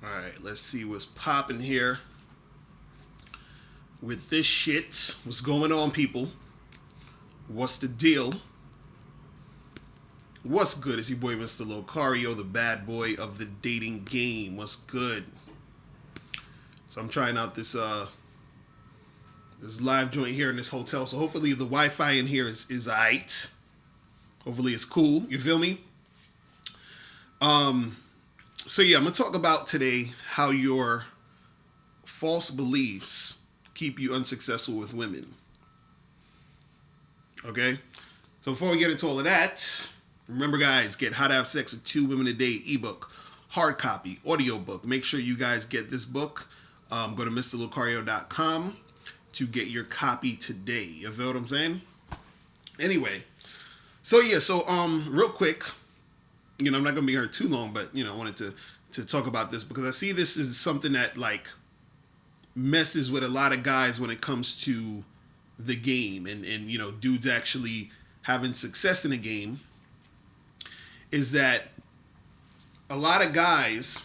All right, let's see what's popping here with this shit. What's going on, people? What's the deal? What's good? It's your boy, Mr. Locario, the bad boy of the dating game. What's good? So I'm trying out this live joint here in this hotel. So hopefully the Wi-Fi in here is aight. Hopefully it's cool. You feel me? So yeah, I'm gonna talk about today how your false beliefs keep you unsuccessful with women. Okay? So before we get into all of that, remember guys, get How to Have Sex with 2 Women a Day ebook, hard copy, audio book. Make sure you guys get this book. Go to mrlocario.com to get your copy today. You feel what I'm saying? Anyway, so real quick, I'm not gonna be here too long, but I wanted to talk about this because I see this is something that like messes with a lot of guys when it comes to the game and dudes actually having success in the game. Is that a lot of guys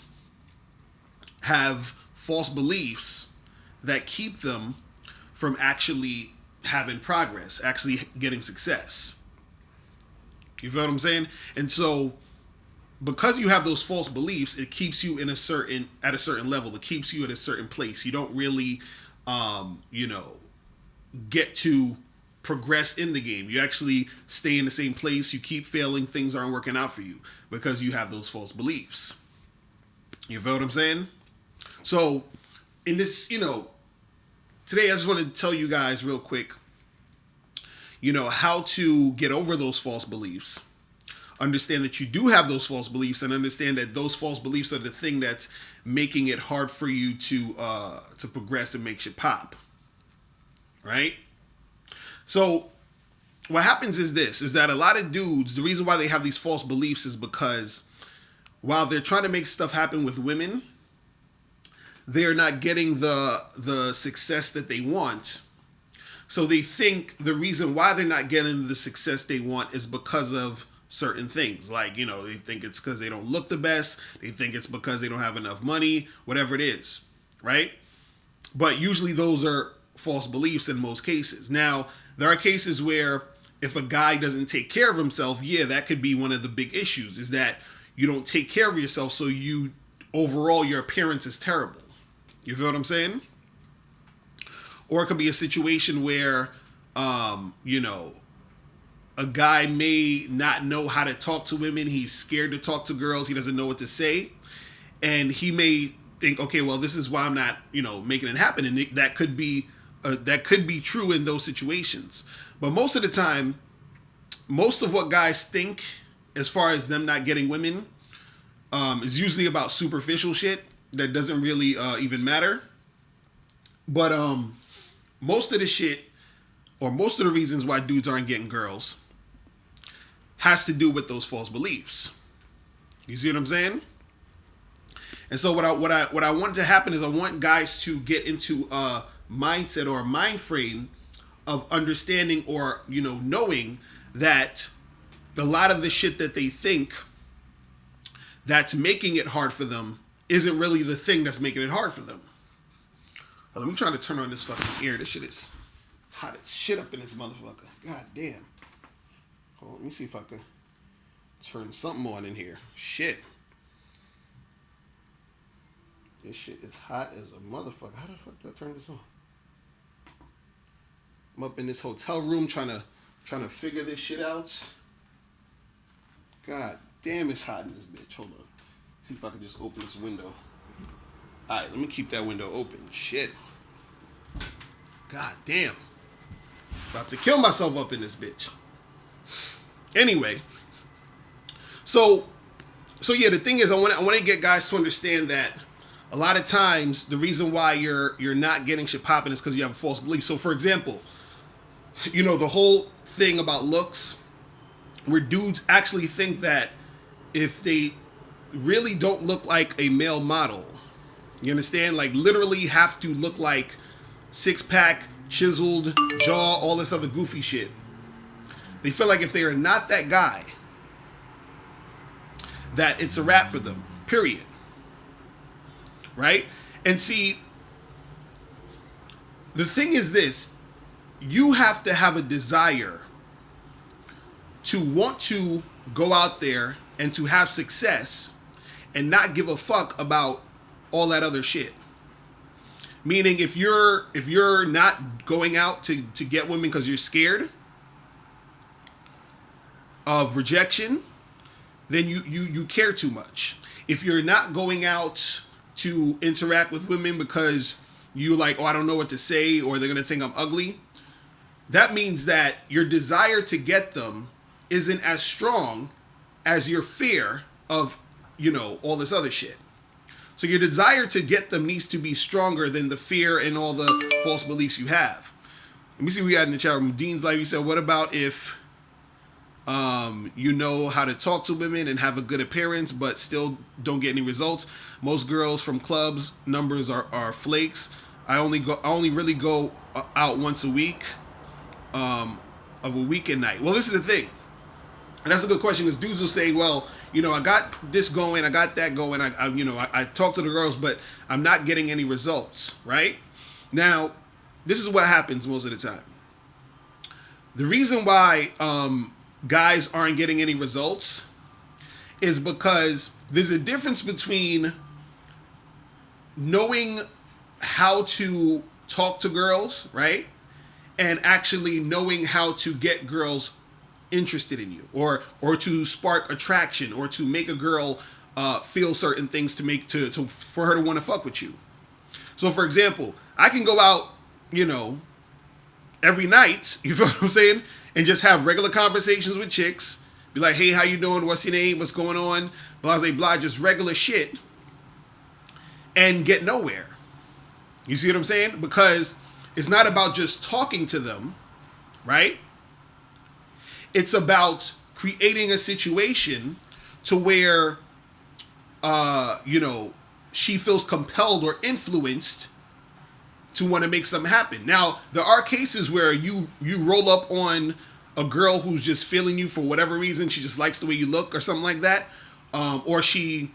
have false beliefs that keep them from actually having progress, actually getting success. You feel what I'm saying? And so because you have those false beliefs, it keeps you at a certain level. It keeps you at a certain place. You don't really get to progress in the game. You actually stay in the same place. You keep failing. Things aren't working out for you because you have those false beliefs. You feel what I'm saying? So in this, today I just want to tell you guys real quick, how to get over those false beliefs. Understand that you do have those false beliefs and understand that those false beliefs are the thing that's making it hard for you to progress and make shit pop. Right? So what happens is that a lot of dudes, the reason why they have these false beliefs is because while they're trying to make stuff happen with women, they're not getting the success that they want. So they think the reason why they're not getting the success they want is because of certain things. Like, they think it's because they don't look the best. They think it's because they don't have enough money, whatever it is, right? But usually those are false beliefs in most cases. Now, there are cases where if a guy doesn't take care of himself, that could be one of the big issues, is that you don't take care of yourself, so overall your appearance is terrible. You feel what I'm saying? Or it could be a situation where, a guy may not know how to talk to women. He's scared to talk to girls. He doesn't know what to say. And he may think, okay, well, this is why I'm not, making it happen. And that could be true in those situations. But most of the time, most of what guys think as far as them not getting women is usually about superficial shit that doesn't really even matter. But most of the shit, or most of the reasons why dudes aren't getting girls, has to do with those false beliefs. You see what I'm saying? And so what I want to happen is I want guys to get into a mindset or a mind frame of understanding or knowing that a lot of the shit that they think that's making it hard for them isn't really the thing that's making it hard for them. Let me try to turn on this fucking ear. This shit is hot as shit up in this motherfucker. God damn. Hold on, let me see if I can turn something on in here. Shit. This shit is hot as a motherfucker. How the fuck do I turn this on? I'm up in this hotel room trying to figure this shit out. God damn, it's hot in this bitch. Hold on. See if I can just open this window. Alright, let me keep that window open. Shit. God damn. About to kill myself up in this bitch. Anyway. So yeah, the thing is I want to get guys to understand that a lot of times the reason why you're not getting shit popping is because you have a false belief. So for example, the whole thing about looks, where dudes actually think that if they really don't look like a male model, you understand? Like literally have to look like 6-pack, chiseled jaw, all this other goofy shit. They feel like if they are not that guy, that it's a wrap for them, period. right? And see, the thing is this: you have to have a desire to want to go out there and to have success and not give a fuck about all that other shit. Meaning, if you're not going out to get women because you're scared of rejection, then you care too much. If you're not going out to interact with women because you like, oh, I don't know what to say, or they're gonna think I'm ugly, that means that your desire to get them isn't as strong as your fear of, all this other shit. So your desire to get them needs to be stronger than the fear and all the false beliefs you have. Let me see what we got in the chat room. Dean's Life, you said, what about if you know how to talk to women and have a good appearance but still don't get any results? Most girls from clubs numbers are flakes. I only really go out once a week of a weekend night. Well, this is the thing. And that's a good question, because dudes will say, well, I got this going, I got that going, I talk to the girls, but I'm not getting any results, right? Now, this is what happens most of the time. The reason why guys aren't getting any results is because there's a difference between knowing how to talk to girls, right? And actually knowing how to get girls interested in you, or to spark attraction, or to make a girl feel certain things to for her to want to fuck with you. So for example, I can go out, every night, you feel what I'm saying, and just have regular conversations with chicks, be like, hey, how you doing, what's your name, what's going on, blah blah blah, just regular shit, and get nowhere. You see what I'm saying? Because it's not about just talking to them, right? It's about creating a situation to where, she feels compelled or influenced to want to make something happen. Now, there are cases where you roll up on a girl who's just feeling you for whatever reason. She just likes the way you look or something like that. Or she,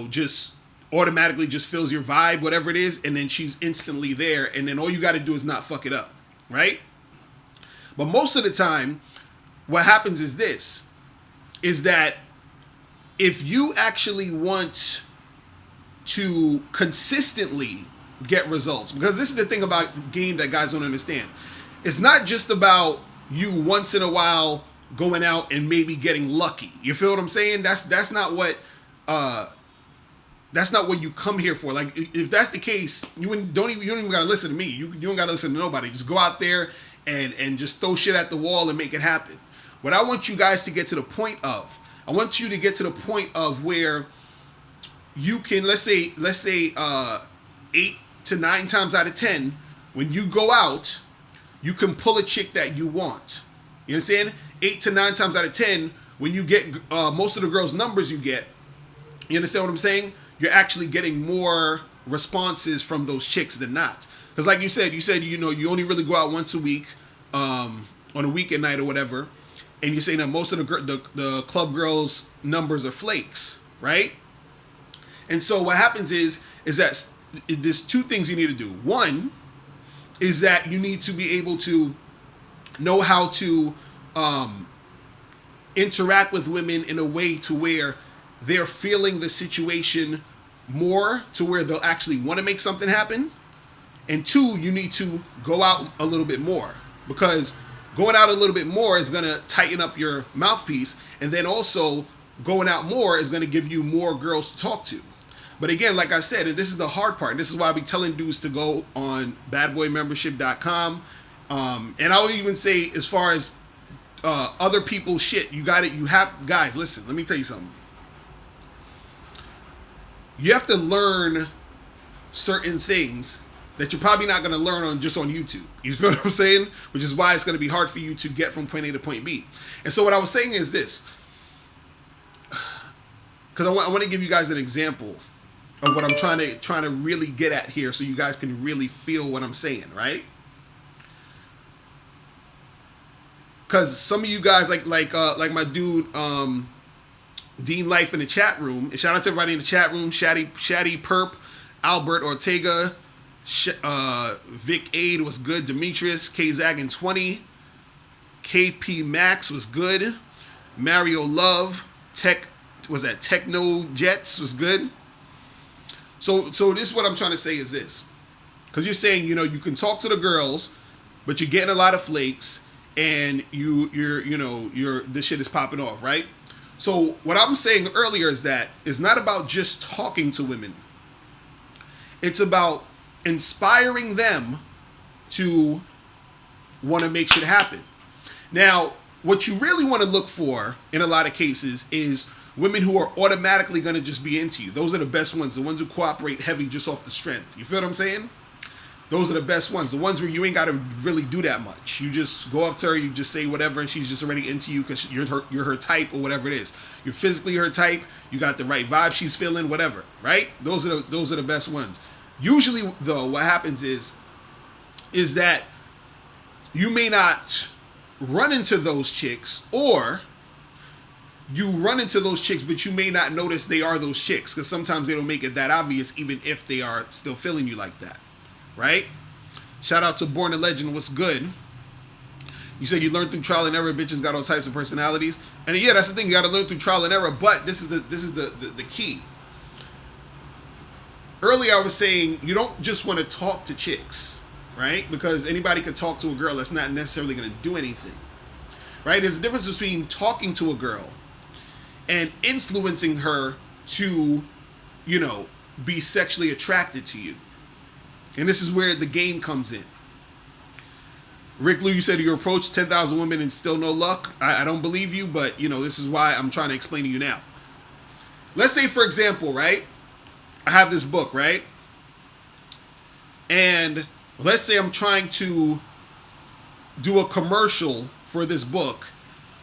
just automatically just feels your vibe, whatever it is. And then she's instantly there. And then all you got to do is not fuck it up. Right? But most of the time, what happens is this, is that if you actually want to consistently get results, because this is the thing about the game that guys don't understand. It's not just about you once in a while going out and maybe getting lucky. You feel what I'm saying? That's not what you come here for. Like, if that's the case, you don't even gotta listen to me. You don't gotta listen to nobody. Just go out there and just throw shit at the wall and make it happen. What I want you guys to get to the point of, I want you to get to the point of where you can, let's say 8 to 9 times out of 10, when you go out, you can pull a chick that you want. You understand? 8 to 9 times out of 10, when you get most of the girls' numbers you get, you understand what I'm saying? You're actually getting more responses from those chicks than not. Because like you said, you only really go out once a week on a weekend night or whatever. And you're saying that most of the club girls' numbers are flakes, right? And so what happens is that there's two things you need to do. One is that you need to be able to know how to interact with women in a way to where they're feeling the situation more, to where they'll actually want to make something happen. And two, you need to go out a little bit more, because going out a little bit more is going to tighten up your mouthpiece. And then also going out more is going to give you more girls to talk to. But again, like I said, and this is the hard part, and this is why I be telling dudes to go on badboymembership.com. And I'll even say, as far as other people's shit, guys, listen, let me tell you something. You have to learn certain things that you're probably not going to learn on YouTube. You feel what I'm saying? Which is why it's going to be hard for you to get from point A to point B. And so what I was saying is this, because I want to give you guys an example of what I'm trying to really get at here, so you guys can really feel what I'm saying, right? Because some of you guys, like my dude Dean Life in the chat room, and shout out to everybody in the chat room, Shaddy Perp, Albert Ortega, Vic Aid was good. Demetrius K Zagan 20. KP Max was good. Mario Love, Techno Jets was good. So this is what I'm trying to say is this. Because you're saying, you can talk to the girls, but you're getting a lot of flakes, and you're this shit is popping off, right? So what I'm saying earlier is that it's not about just talking to women. It's about inspiring them to want to make shit happen. Now, what you really want to look for in a lot of cases is women who are automatically going to just be into you. Those are the best ones, the ones who cooperate heavy just off the strength. You feel what I'm saying? Those are the best ones, the ones where you ain't got to really do that much. You just go up to her, you just say whatever, and she's just already into you because you're her type or whatever it is. You're physically her type, you got the right vibe she's feeling, whatever, right? Those are the best ones. Usually, though, what happens is that you may not run into those chicks, or you run into those chicks, but you may not notice they are those chicks, because sometimes they don't make it that obvious, even if they are still feeling you like that, right? Shout out to Born a Legend. What's good? You said you learned through trial and error. Bitches got all types of personalities, and yeah, that's the thing. You got to learn through trial and error. But this is the key. Earlier, I was saying you don't just want to talk to chicks, right? Because anybody can talk to a girl. That's not necessarily going to do anything, right? There's a difference between talking to a girl and influencing her to, be sexually attracted to you. And this is where the game comes in. Rick Lou, you said you approached 10,000 women and still no luck. I don't believe you, but, this is why I'm trying to explain to you now. Let's say, for example, right? I have this book, right? And let's say I'm trying to do a commercial for this book.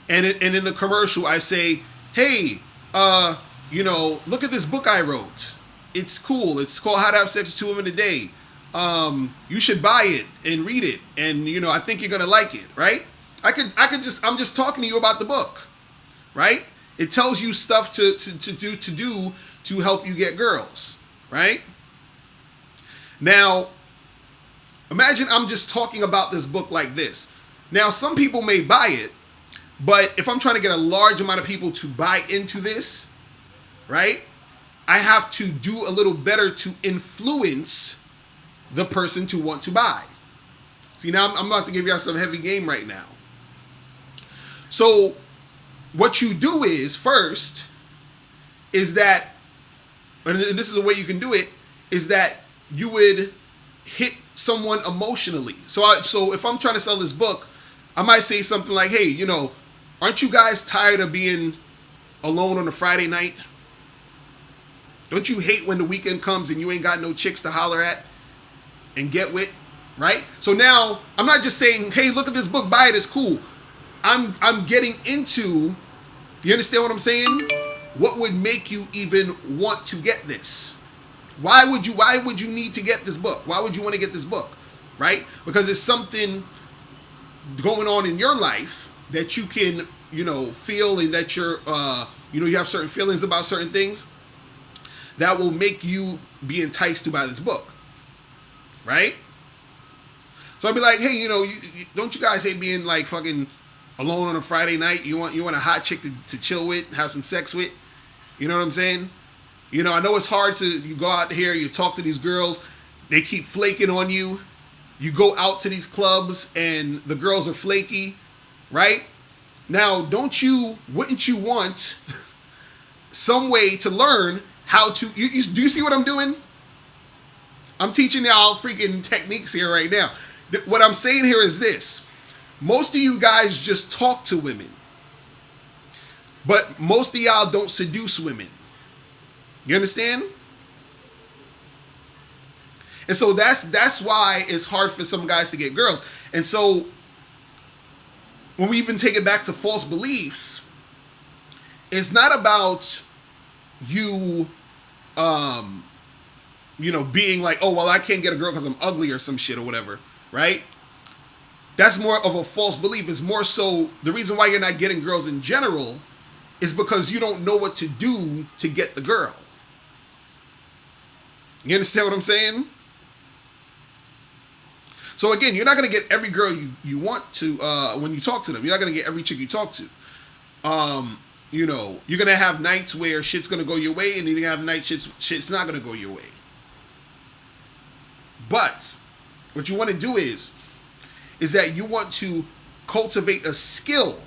And in the commercial, I say, hey, look at this book I wrote. It's cool. It's called How to Have Sex with 2 Women a Day. You should buy it and read it. And, I think you're going to like it, right? I'm just talking to you about the book, right? It tells you stuff to do to help you get girls, right? Now, imagine I'm just talking about this book like this. Now, some people may buy it, but if I'm trying to get a large amount of people to buy into this, right, I have to do a little better to influence the person to want to buy. See, now I'm about to give y'all some heavy game right now. So what you do is, first, is that, and this is the way you can do it, is that you would hit someone emotionally. So if I'm trying to sell this book, I might say something like, hey, aren't you guys tired of being alone on a Friday night? Don't you hate when the weekend comes and you ain't got no chicks to holler at and get with, right? So now I'm not just saying, hey, look at this book, buy it, it's cool. I'm getting into, you understand what I'm saying? What would make you even want to get this? Why would you need to get this book? Why would you want to get this book, right? Because there's something going on in your life that you can, feel, and that you're, you have certain feelings about certain things that will make you be enticed to buy this book, right? So I'd be like, hey, don't you guys hate being like fucking alone on a Friday night? You want a hot chick to chill with, have some sex with? You know what I'm saying? I know it's hard you go out here, you talk to these girls, they keep flaking on you. You go out to these clubs and the girls are flaky, right? Now, wouldn't you want some way to learn how to, do you see what I'm doing? I'm teaching y'all freaking techniques here right now. What I'm saying here is this. Most of you guys just talk to women, but most of y'all don't seduce women. You understand? And so that's why it's hard for some guys to get girls. And so when we even take it back to false beliefs, it's not about you, being like, oh, well, I can't get a girl because I'm ugly or some shit or whatever, right? That's more of a false belief. It's more so the reason why you're not getting girls in general is because you don't know what to do to get the girl. You understand what I'm saying? So again, you're not going to get every girl you want to when you talk to them. You're not going to get every chick you talk to. You know, you're going to have nights where shit's going to go your way, and then you have nights shit's not going to go your way. But what you want to do is that you want to cultivate a skill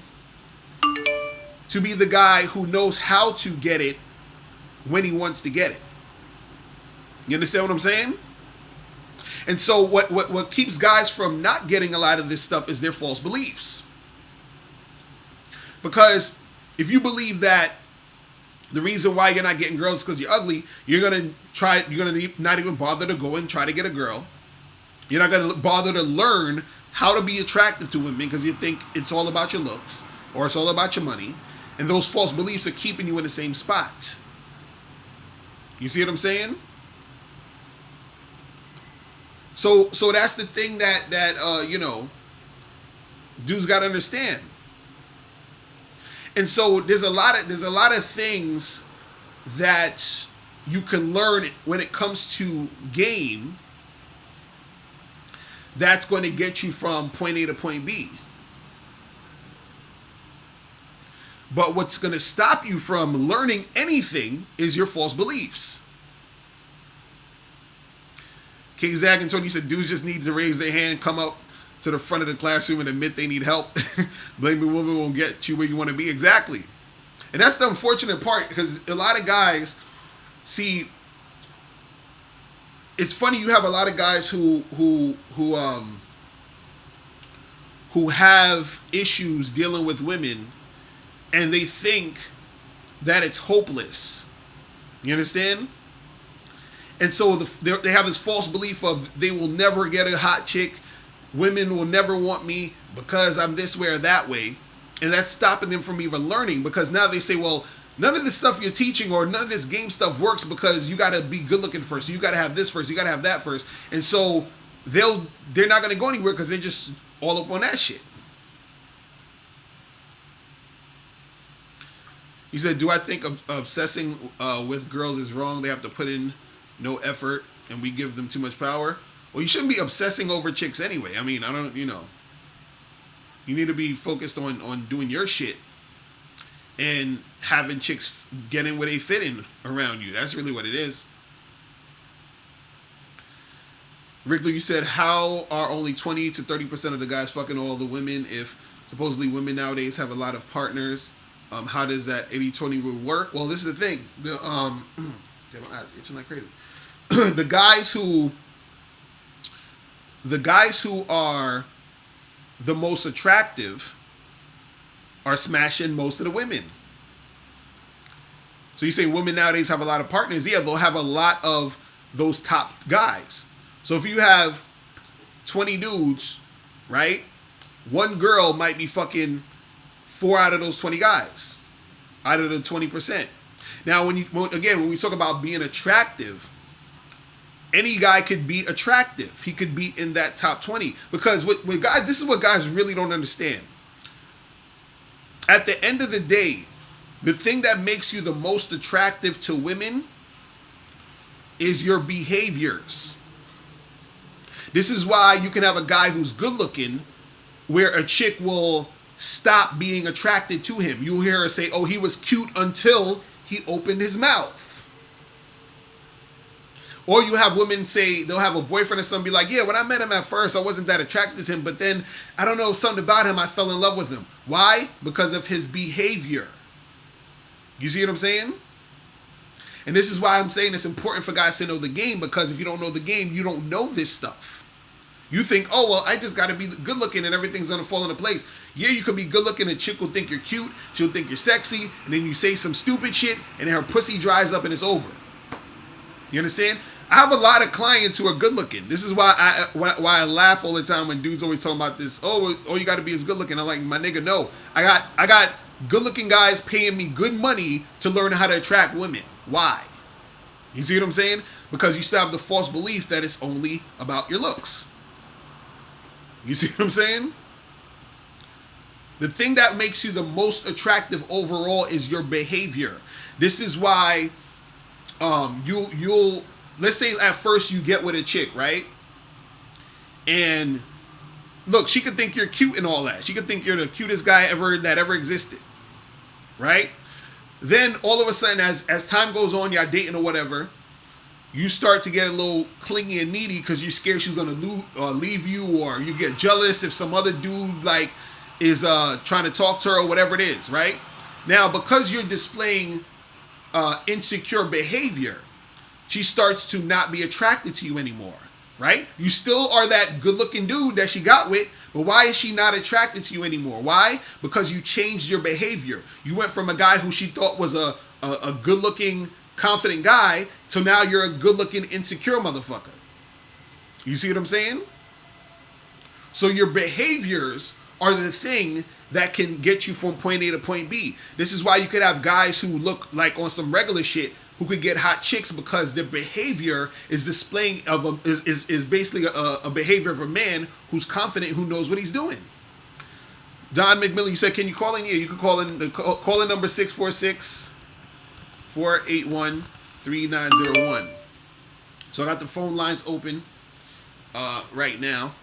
to be the guy who knows how to get it when he wants to get it. You understand what I'm saying? And so what keeps guys from not getting a lot of this stuff is their false beliefs. Because if you believe that the reason why you're not getting girls is because you're ugly, you're gonna not even bother to go and try to get a girl. You're not gonna bother to learn how to be attractive to women because you think it's all about your looks or it's all about your money. And those false beliefs are keeping you in the same spot. You see what I'm saying? So that's the thing that you know, dudes got to understand. And so there's a lot of things that you can learn when it comes to game that's going to get you from point A to point B. But what's going to stop you from learning anything is your false beliefs. King Zach and Tony said dudes just need to raise their hand, come up to the front of the classroom and admit they need help. Blaming women won't get you where you want to be. Exactly. And that's the unfortunate part, because a lot of guys, see, it's funny, you have a lot of guys who have issues dealing with women, and they think that it's hopeless. You understand? And so they have this false belief of they will never get a hot chick. Women will never want me because I'm this way or that way. And that's stopping them from even learning, because now they say, well, none of this stuff you're teaching or none of this game stuff works because you got to be good looking first. You got to have this first. You got to have that first. And so they're not going to go anywhere because they're just all up on that shit. He said, do I think obsessing with girls is wrong? They have to put in no effort and we give them too much power. Well, you shouldn't be obsessing over chicks anyway. I mean, you need to be focused on doing your shit and having chicks get in where they fit in around you. That's really what it is. Wrigley, you said, how are only 20 to 30% of the guys fucking all the women if supposedly women nowadays have a lot of partners? How does that 80-20 rule work? Well, this is the thing. Damn, my eyes itching like crazy. The guys who are the most attractive are smashing most of the women. So you say women nowadays have a lot of partners. Yeah, they'll have a lot of those top guys. So if you have 20 dudes, right? One girl might be fucking 4 out of those 20 guys, out of the 20%. Now, when we talk about being attractive, any guy could be attractive. He could be in that top 20. Because this is what guys really don't understand. At the end of the day, the thing that makes you the most attractive to women is your behaviors. This is why you can have a guy who's good looking where a chick will stop being attracted to him. You'll hear her say, oh, he was cute until he opened his mouth. Or you have women say, they'll have a boyfriend or something, be like, yeah, when I met him at first, I wasn't that attracted to him, but then, I don't know, something about him, I fell in love with him. Why? Because of his behavior. You see what I'm saying? And this is why I'm saying it's important for guys to know the game, because if you don't know the game, you don't know this stuff. You think, oh, well, I just got to be good looking and everything's going to fall into place. Yeah, you could be good looking, a chick will think you're cute, she'll think you're sexy, and then you say some stupid shit, and then her pussy dries up and it's over. You understand? I have a lot of clients who are good looking. This is why I laugh all the time when dudes always talking about this. Oh, you got to be as good looking. I'm like, my nigga, no. I got good looking guys paying me good money to learn how to attract women. Why? You see what I'm saying? Because you still have the false belief that it's only about your looks. You see what I'm saying? The thing that makes you the most attractive overall is your behavior. This is why you'll let's say at first you get with a chick, right? And look, she could think you're cute and all that. She could think you're the cutest guy that ever existed, right? Then all of a sudden, as time goes on, y'all dating or whatever, you start to get a little clingy and needy because you're scared she's gonna leave you, or you get jealous if some other dude like is trying to talk to her or whatever it is, right? Now, because you're displaying insecure behavior, she starts to not be attracted to you anymore, right? You still are that good-looking dude that she got with, but why is she not attracted to you anymore? Why? Because you changed your behavior. You went from a guy who she thought was a good-looking, confident guy to now you're a good-looking, insecure motherfucker. You see what I'm saying? So your behaviors are the thing that can get you from point A to point B. This is why you could have guys who look like on some regular shit who could get hot chicks because their behavior is displaying is basically a behavior of a man who's confident, who knows what he's doing. Don McMillan, you said, can you call in? Yeah, you can call in. Call in number 646-481-3901. So I got the phone lines open right now.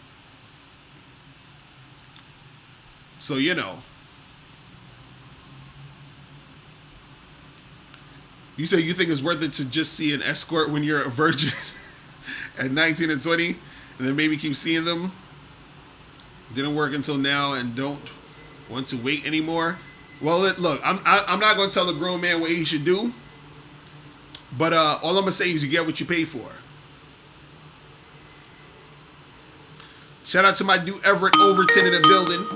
So, you know. You say you think it's worth it to just see an escort when you're a virgin at 19 and 20, and then maybe keep seeing them? Didn't work until now and don't want to wait anymore. Well, look, I'm not going to tell a grown man what he should do, but all I'm going to say is you get what you pay for. Shout out to my dude Everett Overton in the building.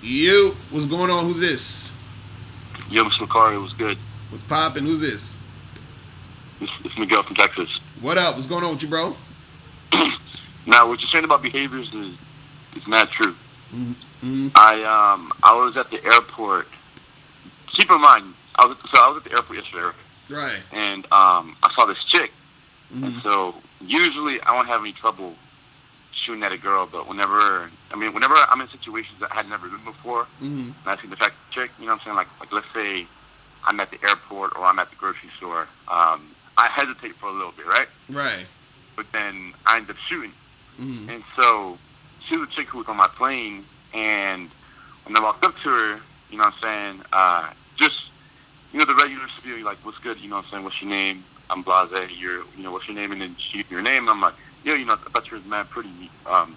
Yo, what's going on? Who's this? Yo, Mr. Locario, what's good? What's poppin'? Who's this? It's Miguel from Texas. What up? What's going on with you, bro? Now, what you're saying about behaviors is not true. Mm-hmm. I was at the airport. Keep in mind, I was at the airport yesterday, right? And I saw this chick, mm-hmm. and so usually I won't have any trouble shooting at a girl, but whenever I'm in situations that I had never been before, mm-hmm. and I see the fact chick, you know what I'm saying? Like let's say I'm at the airport or I'm at the grocery store, I hesitate for a little bit, right? Right. But then I end up shooting. Mm-hmm. And so she was a chick who was on my plane, and when I walked up to her, you know what I'm saying, just, you know, the regular spiel, like, what's good, you know what I'm saying, what's your name? I'm Blase, what's your name? And then she gave me her name, and I'm like, yo, you know, I thought you were mad pretty. I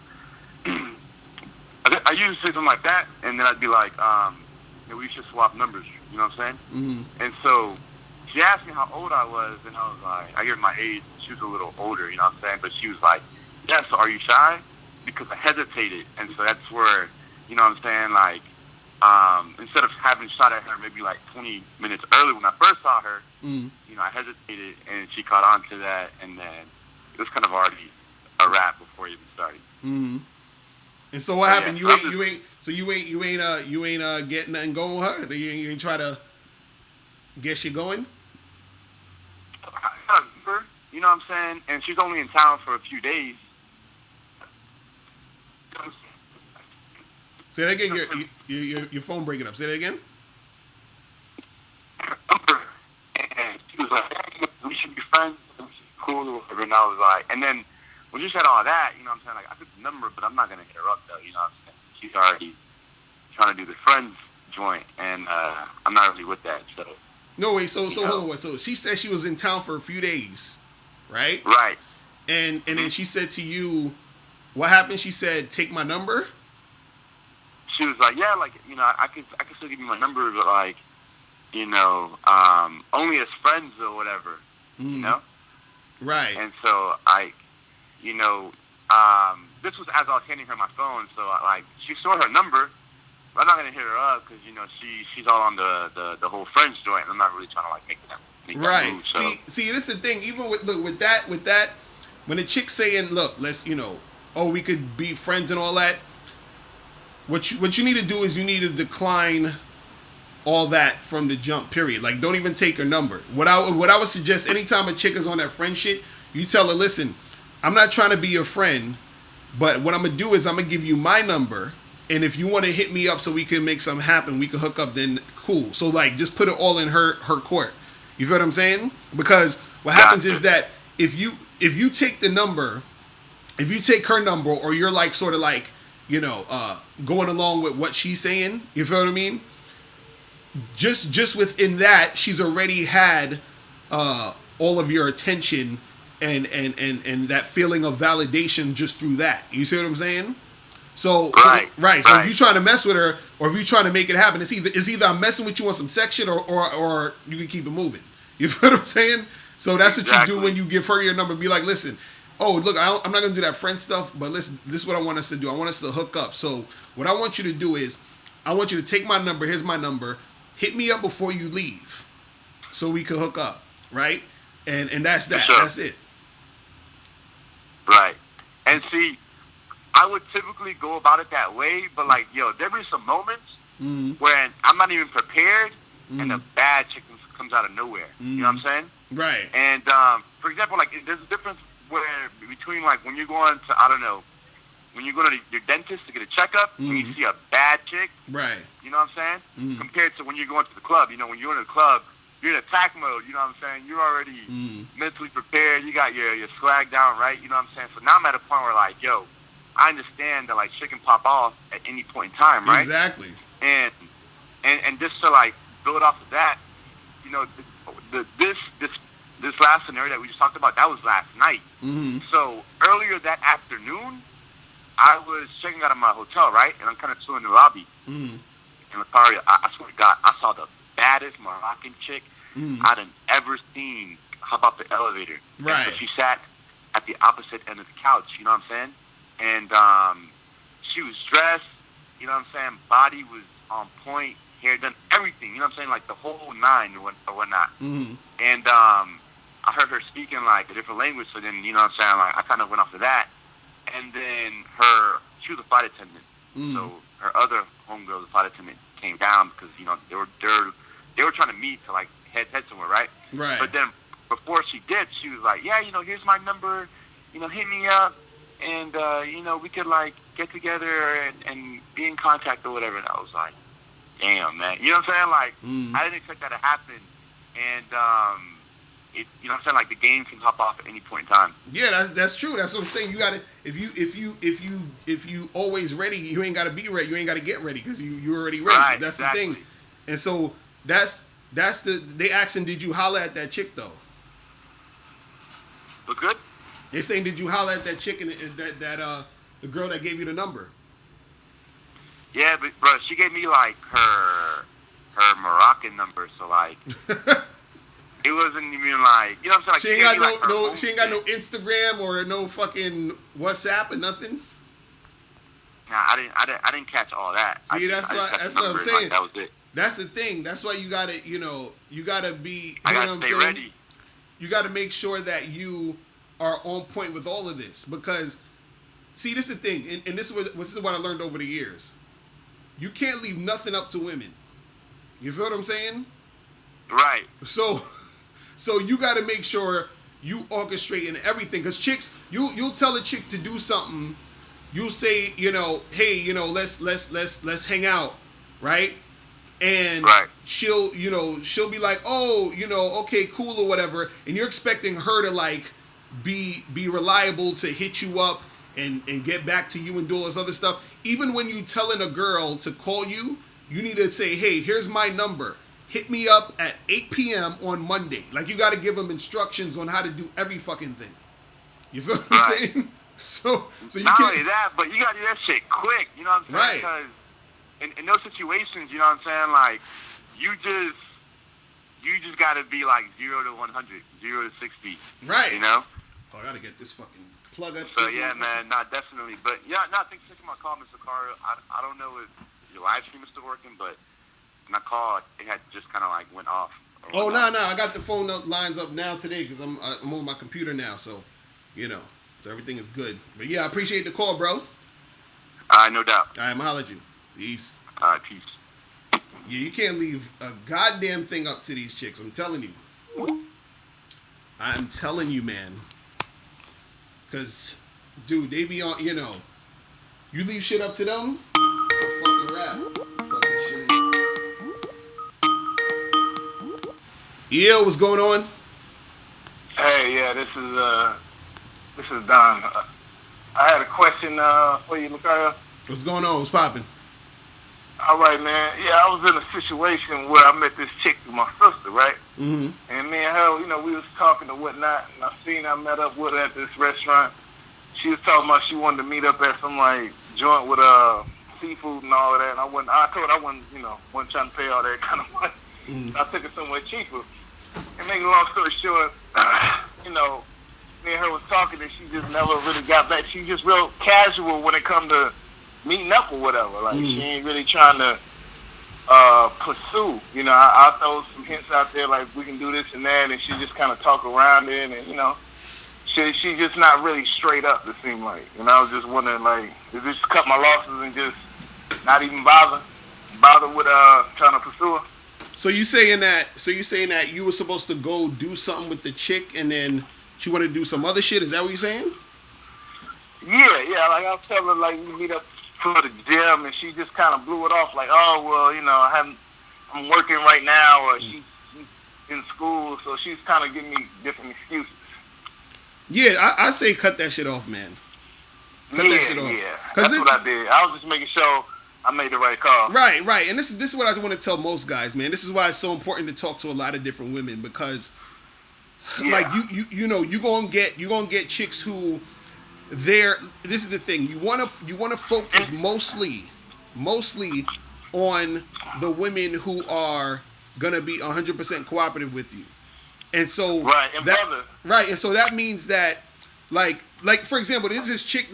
usually say something like that, and then I'd be like, we should swap numbers, you know what I'm saying? Mm-hmm. And so she asked me how old I was, and I was like, I gave her my age. She was a little older, you know what I'm saying? But she was like, yeah, so are you shy? Because I hesitated. And so that's where, you know what I'm saying, like, instead of having shot at her maybe like 20 minutes early when I first saw her, mm-hmm. you know, I hesitated, and she caught on to that, and then it was kind of already a wrap before it even started. Mm-hmm. And so what happened? Yeah, you ain't getting nothing going with her? You ain't try to get shit going? I got her, you know what I'm saying? And she's only in town for a few days. Say that again. Your phone breaking up. Say that again. And she was like, hey, we should be friends. We should be cool or whatever. And I was like, and then when you said all that, you know what I'm saying? Like, I took the number, but I'm not going to hit her up, though. You know what I'm saying? She's already trying to do the friends joint, and I'm not really with that. So no, wait. So hold on. So she said she was in town for a few days, right? Right. And then she said to you, what happened? She said, take my number? She was like, yeah, like, you know, I could still give you my number, but, like, you know, only as friends or whatever, you know? Right. And so you know, this was as I was handing her my phone, so, like, she saw her number, but I'm not going to hit her up because, you know, she's all on the whole friends joint, and I'm not really trying to, like, make that right. move, so. See, this is the thing, even with that, when a chick's saying, look, let's, you know, we could be friends and all that, what you need to do is you need to decline all that from the jump, period. Like, don't even take her number. What I would suggest, anytime a chick is on that friend shit, you tell her, listen, I'm not trying to be your friend, but what I'm going to do is I'm going to give you my number, and if you want to hit me up so we can make something happen, we can hook up, then cool. So, like, just put it all in her court. You feel what I'm saying? Because what happens is that if you take the number, if you take her number, or you're like sort of like, going along with what she's saying, you feel what I mean? Just within that, she's already had all of your attention and that feeling of validation just through that. You see what I'm saying? Right. So if you're trying to mess with her, or if you're trying to make it happen, it's either I'm messing with you on some sex shit, or you can keep it moving. You feel what I'm saying? So that's what you do when you give her your number. Be like, listen, oh look, I'm not gonna do that friend stuff, but listen, this is what I want us to do. I want us to hook up. So what I want you to do is, I want you to take my number. Here's my number. Hit me up before you leave, so we can hook up, right? And that's that. Sure. That's it. Right. And see, I would typically go about it that way, but like, there be some moments when I'm not even prepared, and a bad chick comes out of nowhere. You know what I'm saying? Right. And for example, like, there's a difference between like when you're going to, I don't know, when you go to your dentist to get a checheckup, when you see a bad chick, right? You know what I'm saying? Compared to when you're going to the club. When you're in the club, you're in attack mode. You know what I'm saying? You're already mentally prepared. You got your swag down, right? You know what I'm saying? So now I'm at a point where like, I understand that like shit can pop off at any point in time, right? Exactly. And just to like build off of that, this last scenario that we just talked about, that was last night. So earlier that afternoon, I was checking out of my hotel, right? And I'm kind of chilling in the lobby. In Locario, I swear to God, I saw the baddest Moroccan chick I'd ever seen hop up the elevator. Right. And so she sat at the opposite end of the couch, you know what I'm saying? And she was dressed, you know what I'm saying? Body was on point, hair done, everything, you know what I'm saying? Like the whole nine or whatnot. And I heard her speaking like a different language, so then, you know what I'm saying? Like I kind of went off of that. And then she was a flight attendant. So her other homegirl, the flight attendant, came down because, they were trying to meet to like head somewhere, right? Right. But then before she did, she was like, yeah, here's my number, hit me up, and we could like get together and be in contact or whatever. And I was like, damn, man, you know what I'm saying? Like I didn't expect that to happen, and you know what I'm saying? Like the game can hop off at any point in time. Yeah, that's true. That's what I'm saying. You gotta, if you always ready, you ain't gotta be ready. You ain't gotta get ready because you already ready. Right, that's exactly. the thing. And so that's they asking, did you holler at that chick though? Look good. They saying, did you holler at that chick and that the girl that gave you the number? Yeah, but bro, she gave me like her Moroccan number, so like. It wasn't even like, you know what I'm saying? Like, she ain't got no Instagram or no fucking WhatsApp or nothing. Nah, I didn't catch all that. See, that's what I'm saying. Like, that was it. That's the thing. That's why you gotta, you gotta be. I gotta stay ready. You gotta make sure that you are on point with all of this, because, see, this is the thing, and this is what I learned over the years. You can't leave nothing up to women. You feel what I'm saying? Right. So you got to make sure you orchestrate in everything, because chicks, you'll tell a chick to do something, you'll say, hey, let's hang out, right? And she'll be like, oh, okay, cool or whatever, and you're expecting her to like be reliable to hit you up and get back to you and do all this other stuff. Even when you telling a girl to call you, you need to say, hey, here's my number. Hit me up at 8 p.m. on Monday. Like, you got to give them instructions on how to do every fucking thing. You feel what I'm saying? So you not can't. only that, but you got to do that shit quick. You know what I'm saying? Right. Because in those situations, you know what I'm saying? Like, you just got to be like 0 to 100, 0 to 60. Right. You know? Oh, I got to get this fucking plug up. So, yeah, man. Not definitely. But, yeah, thanks for taking my call, Mr. Locario. I don't know if your live stream is still working, but when I called, it had just kind of like went off. Oh, no. I got the phone lines up now today because I'm on my computer now. So, so everything is good. But, yeah, I appreciate the call, bro. No doubt. All right, I'm holler at you. Peace. Peace. Yeah, you can't leave a goddamn thing up to these chicks. I'm telling you. I'm telling you, man. Because, dude, they be on, you leave shit up to them, it's a fucking rap. Fucking shit. Yeah, what's going on? Hey, yeah, this is Don. I had a question for you, Locario. What's going on? What's popping? All right, man. Yeah, I was in a situation where I met this chick through my sister, right? Mm-hmm. And me and her, we was talking and whatnot, and I met up with her at this restaurant. She was talking about she wanted to meet up at some like joint with seafood and all of that. And I told her I wasn't trying to pay all that kind of money. Mm-hmm. I took her somewhere cheaper. And make a long story short, me and her was talking and she just never really got back. She's just real casual when it come to meeting up or whatever. Like she ain't really trying to pursue. I throw some hints out there like we can do this and that, and she just kind of talk around it, and she just not really straight up. It seemed like, and I was just wondering like, is this cut my losses and just not even bother with trying to pursue her? So you saying that? So you saying that you were supposed to go do something with the chick, and then she wanted to do some other shit? Is that what you're saying? Yeah. Like I was telling her like we meet up for the gym, and she just kind of blew it off like, oh well, I'm working right now, or she's in school, so she's kind of giving me different excuses. Yeah, I say cut that shit off, man. Cut that shit off. Yeah, that's what I did. I was just making sure I made the right call. Right. And this is what I want to tell most guys, man. This is why it's so important to talk to a lot of different women, because like you gonna get chicks who this is the thing. You wanna focus mostly on the women who are gonna be 100% cooperative with you. And so and so that means that like for example, there was this chick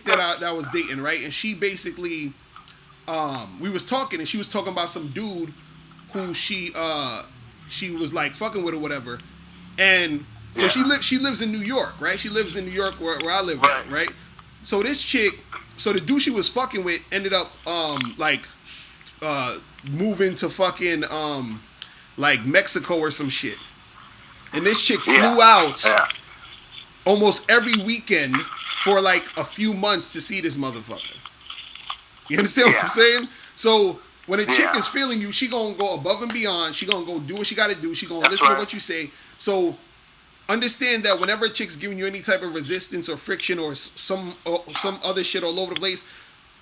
that I was dating, right? And she basically we was talking, and she was talking about some dude who she was like fucking with or whatever. And so she lives in New York, right? She lives in New York where I live at, right? So this chick, so the dude she was fucking with ended up moving to fucking like Mexico or some shit. And this chick flew out almost every weekend for like a few months to see this motherfucker. You understand what I'm saying? So when a chick is feeling you, she gonna go above and beyond. She gonna go do what she gotta do. She gonna listen to what you say. So understand that whenever a chick's giving you any type of resistance or friction or some other shit all over the place,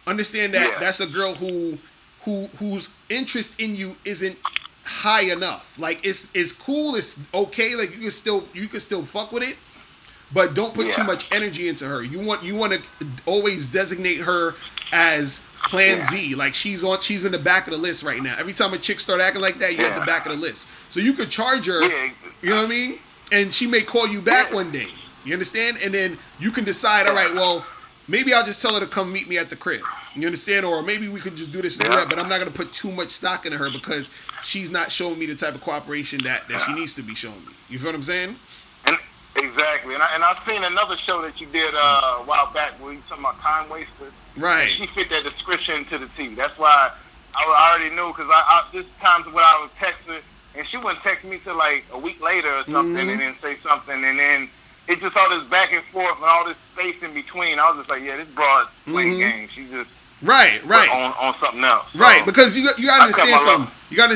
understand that that's a girl whose interest in you isn't high enough. Like it's cool, it's okay. Like you can still fuck with it, but don't put too much energy into her. You want to always designate her as Plan Z. Like she's in the back of the list right now. Every time a chick start acting like that, you're at the back of the list. So you could charge her. You know what I mean? And she may call you back one day. You understand? And then you can decide, all right, well, maybe I'll just tell her to come meet me at the crib. You understand? Or maybe we could just do this and do that, but I'm not going to put too much stock into her because she's not showing me the type of cooperation that she needs to be showing me. You feel what I'm saying? Exactly. And I've seen another show that you did a while back where you talking about time wasters. Right. And she fit that description to the T. That's why I already knew, because I this times when I was texting, and she wouldn't text me till like a week later or something, and then say something, and then it just all this back and forth and all this space in between. I was just like, yeah, this broad's playing games. She just right on something else. Right, because you gotta understand something. You gotta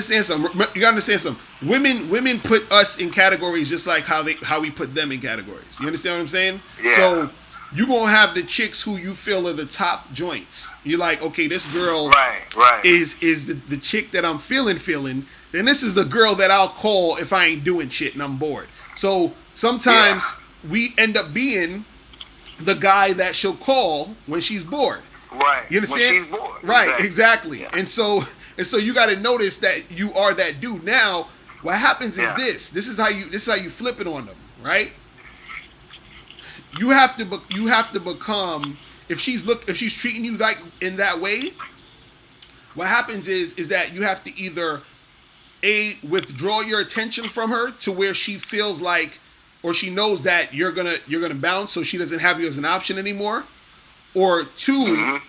understand something. Women put us in categories just like how we put them in categories. You understand what I'm saying? Yeah. So you gonna have the chicks who you feel are the top joints. You're like, okay, this girl is the chick that I'm feeling. Then this is the girl that I'll call if I ain't doing shit and I'm bored. So sometimes we end up being the guy that she'll call when she's bored. Right. You understand? When she's bored. Right, exactly. Yeah. And so you got to notice that you are that dude. Now, what happens is this is how you flip it on them, right? You have to become, if she's treating you like in that way, what happens is that you have to either withdraw your attention from her to where she feels like, or she knows that you're gonna bounce, so she doesn't have you as an option anymore. Or two,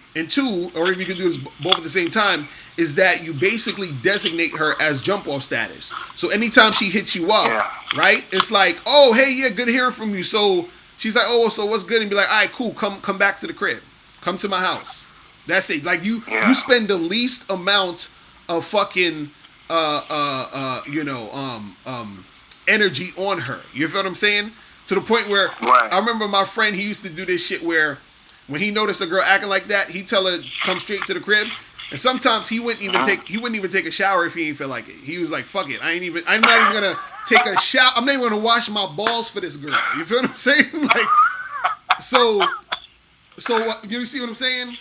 or if you can do this both at the same time, is that you basically designate her as jump off status. So anytime she hits you up, right, it's like, oh, hey, yeah, good hearing from you. So she's like, oh, so what's good? And be like, all right, cool, come back to the crib, come to my house. That's it. Like you spend the least amount of fucking energy on her. You feel what I'm saying? To the point where I remember my friend, he used to do this shit where when he noticed a girl acting like that, he'd tell her come straight to the crib. And sometimes he wouldn't even take a shower if he didn't feel like it. He was like, "Fuck it, I'm not even gonna take a shower. I'm not even gonna wash my balls for this girl." You feel what I'm saying? Like, so you see what I'm saying?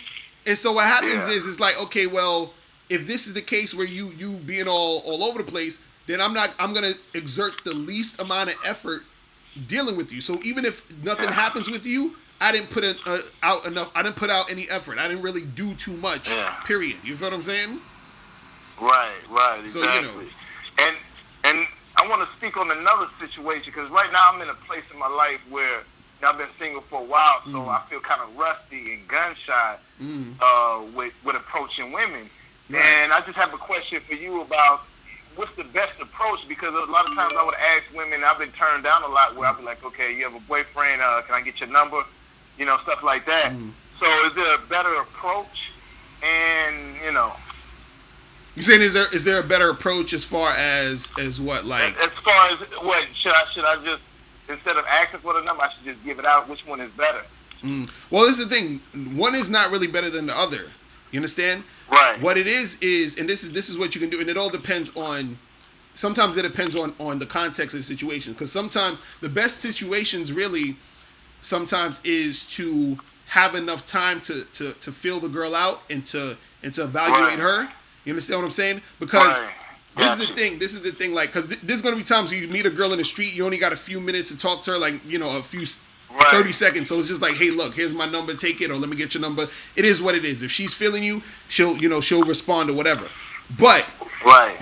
And so what happens is it's like, okay, well, if this is the case where you being all over the place, then I'm gonna exert the least amount of effort dealing with you. So even if nothing happens with you, I didn't put out enough. I didn't put out any effort. I didn't really do too much. Yeah. Period. You feel what I'm saying? Right, exactly. So, and I want to speak on another situation because right now I'm in a place in my life where I've been single for a while, so I feel kind of rusty and gun shy with approaching women. Right. And I just have a question for you about what's the best approach, because a lot of times I would ask women, I've been turned down a lot, where I'd be like, okay, you have a boyfriend, can I get your number? You know, stuff like that. So is there a better approach? And, you know. You saying is there a better approach as far as what, like? As far as what, should I just, instead of asking for the number, I should just give it out? Which one is better? Well, this is the thing. One is not really better than the other. You understand? Right. What it is, and this is what you can do, and it all depends on. Sometimes it depends on the context of the situation, because sometimes the best situations really, sometimes is to have enough time to feel the girl out and to evaluate her. You understand what I'm saying? Because this is the thing. Like, because there's gonna be times where you meet a girl in the street, you only got a few minutes to talk to her, like, you know, a few. 30 seconds. So it's just like, hey, look, here's my number, take it, or let me get your number. It is what it is. If she's feeling you, she'll respond or whatever. But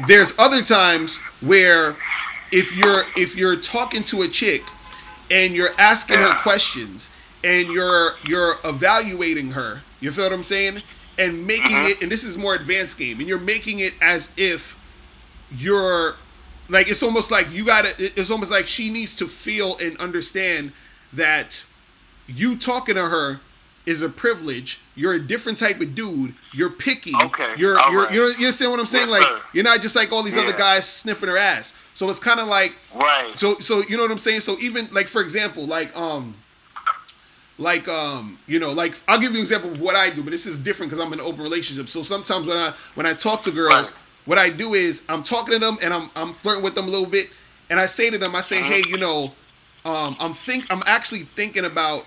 there's other times where if you're talking to a chick and you're asking her questions and you're evaluating her, you feel what I'm saying? And making it, and this is more advanced game, and you're making it as if you're like, it's almost like it's almost like she needs to feel and understand that you talking to her is a privilege. You're a different type of dude. You're picky. Okay. You understand what I'm saying? Yes, like, you're not just like all these other guys sniffing her ass. So it's kind of like, So you know what I'm saying? So even like, for example, like I'll give you an example of what I do, but this is different because I'm in an open relationship. So sometimes when I talk to girls, what I do is I'm talking to them and I'm flirting with them a little bit, and I say to them, I say, hey, you know, I'm actually thinking about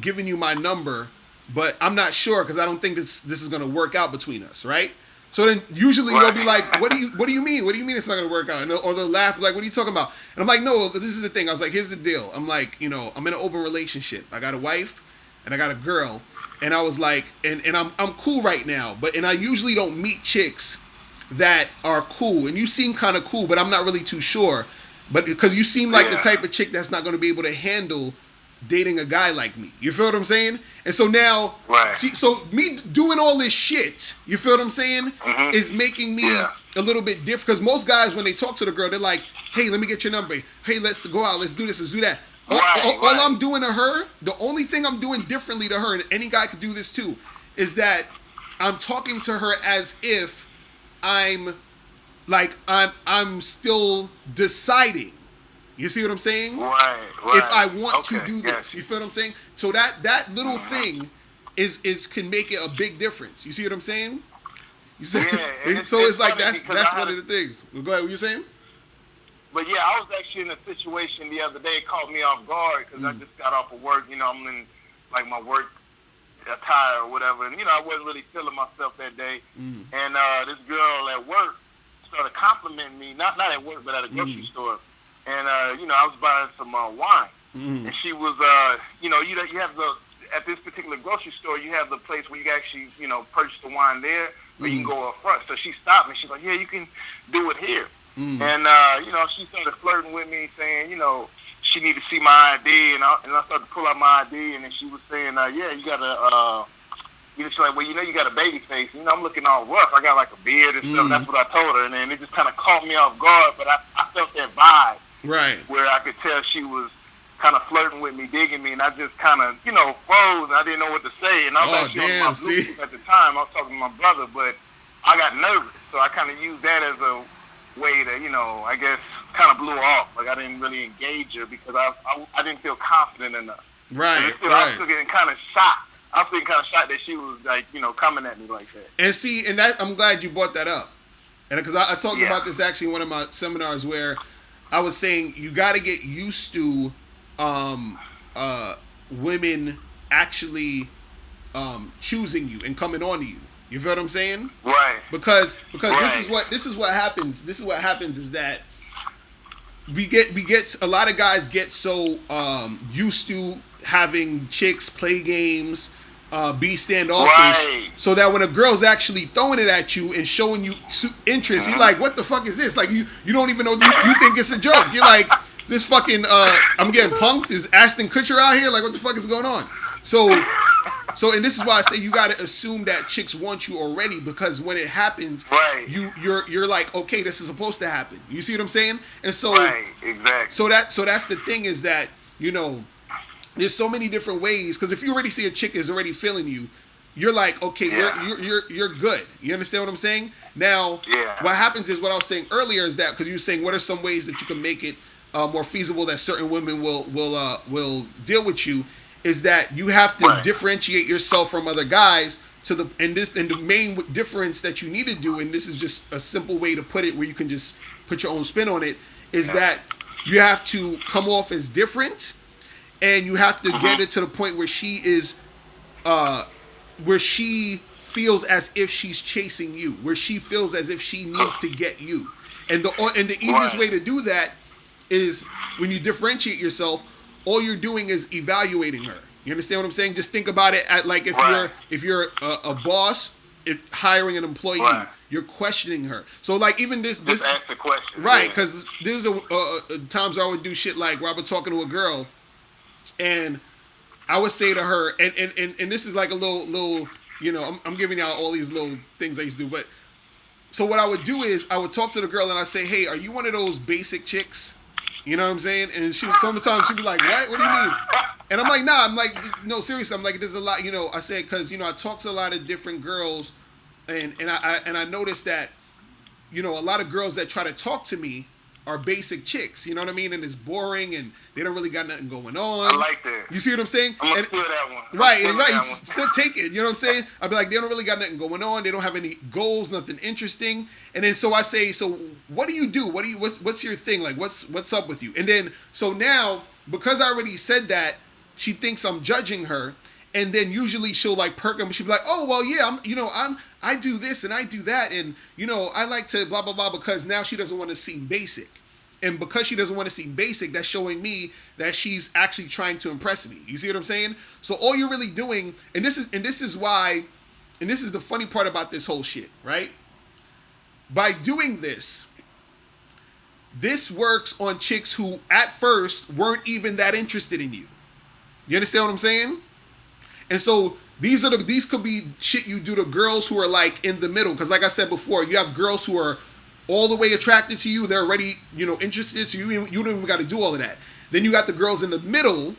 giving you my number, but I'm not sure because I don't think this is gonna work out between us, right? So then usually they'll be like, what do you mean? What do you mean it's not gonna work out? Or they'll laugh like, what are you talking about? And I'm like, no, this is the thing. I was like, here's the deal. I'm like, you know, I'm in an open relationship. I got a wife and I got a girl, and I was like, and I'm cool right now, and I usually don't meet chicks that are cool, and you seem kind of cool, but I'm not really too sure. But because you seem like the type of chick that's not going to be able to handle dating a guy like me. You feel what I'm saying? And so now, so me doing all this shit, you feel what I'm saying, is making me a little bit different. Because most guys, when they talk to the girl, they're like, hey, let me get your number. Hey, let's go out. Let's do this. Let's do that. All I'm doing to her, the only thing I'm doing differently to her, and any guy could do this too, is that I'm talking to her as if I'm still deciding. You see what I'm saying? Right. If I want to do this, you feel what I'm saying? So that little thing is can make it a big difference. You see what I'm saying? You see? So it's like that's one of the things. Go ahead. What you saying? But yeah, I was actually in a situation the other day. It caught me off guard because I just got off of work. You know, I'm in like my work attire or whatever, and you know, I wasn't really feeling myself that day. And this girl at work started complimenting me, not at work, but at a grocery store. And you know, I was buying some wine, and she was, you know, you have at this particular grocery store, you have the place where you can actually, you know, purchase the wine there, or you can go up front. So she stopped me. She's like, yeah, you can do it here. And you know, she started flirting with me, saying, you know, she needed to see my ID, and I started to pull out my ID, and then she was saying, yeah, you gotta, you know, she's like, well, you know, you got a baby face. You know, I'm looking all rough. I got like a beard and stuff. That's what I told her, and then it just kind of caught me off guard. But I felt that vibe, where I could tell she was kind of flirting with me, digging me, and I just kind of, you know, froze. And I didn't know what to say, and I was actually on my Bluetooth at the time. I was talking to my brother, but I got nervous, so I kind of used that as a way to, I guess, kind of blew her off. Like I didn't really engage her because I didn't feel confident enough. Right, I was right. still getting kind of shocked. I was feeling kind of shocked that she was like, coming at me like that. And see, and that I'm glad you brought that up, and because I talked Yeah. about this actually in one of my seminars where I was saying you got to get used to women actually choosing you and coming on to you. You feel what I'm saying? Right. Because Right. this is what happens. This is what happens is that we get a lot of guys get so used to having chicks play games, be standoffish, Right. so that when a girl's actually throwing it at you and showing you interest, you're like, what the fuck is this? Like you don't even know, you think it's a joke. You're like, this fucking I'm getting punked. Is Ashton Kutcher out here? Like, what the fuck is going on? So and this is why I say you gotta assume that chicks want you already, because when it happens, Right. you're like, okay, this is supposed to happen. You see what I'm saying? And so Right. Exactly. so that's the thing, is that, there's so many different ways, because if you already see a chick is already feeling you, you're like, okay, Yeah. you're good. You understand what I'm saying? Now, Yeah. what happens is what I was saying earlier is that, because you were saying what are some ways that you can make it more feasible that certain women will deal with you, is that you have to Right. differentiate yourself from other guys and the main difference that you need to do, and this is just a simple way to put it where you can just put your own spin on it, is that you have to come off as different, and you have to get it to the point where she is where she feels as if she's chasing you, where she feels as if she needs to get you. And the easiest way to do that is when you differentiate yourself, all you're doing is evaluating her. You understand what I'm saying? Just think about it at like if you're a boss hiring an employee, Right. you're questioning her. So like even this Just ask the question. right, Yeah. because there's times I would do shit like where I would talking to a girl, and I would say to her, and this is like a little I'm giving out all these little things I used to do, but so what I would do is I would talk to the girl and I say, hey, are you one of those basic chicks? You know what I'm saying? And sometimes she'd be like, what? What do you mean? And I'm like, nah. I'm like, no, seriously. I'm like, there's a lot. I said, because I talk to a lot of different girls, and I noticed that a lot of girls that try to talk to me are basic chicks. You know what I mean? And it's boring, and they don't really got nothing going on. I like that. You see what I'm saying? I'm gonna steal that one. Right, I'm right. stealing that one. Still take it. You know what I'm saying? I'd be like, they don't really got nothing going on. They don't have any goals, nothing interesting. And then so I say, so what do you do? What's your thing? Like, what's up with you? And then so now, because I already said that, she thinks I'm judging her. And then usually she'll like perk up. She'll be like, oh well, yeah, I do this and I do that, and I like to blah blah blah, because now she doesn't want to seem basic. And because she doesn't want to seem basic, that's showing me that she's actually trying to impress me. You see what I'm saying? So all you're really doing, and this is the funny part about this whole shit, right? By doing this works on chicks who at first weren't even that interested in you. You understand what I'm saying? And so these could be shit you do to girls who are like in the middle. Because like I said before, you have girls who are all the way attracted to you. They're already, interested. So you don't even got to do all of that. Then you got the girls in the middle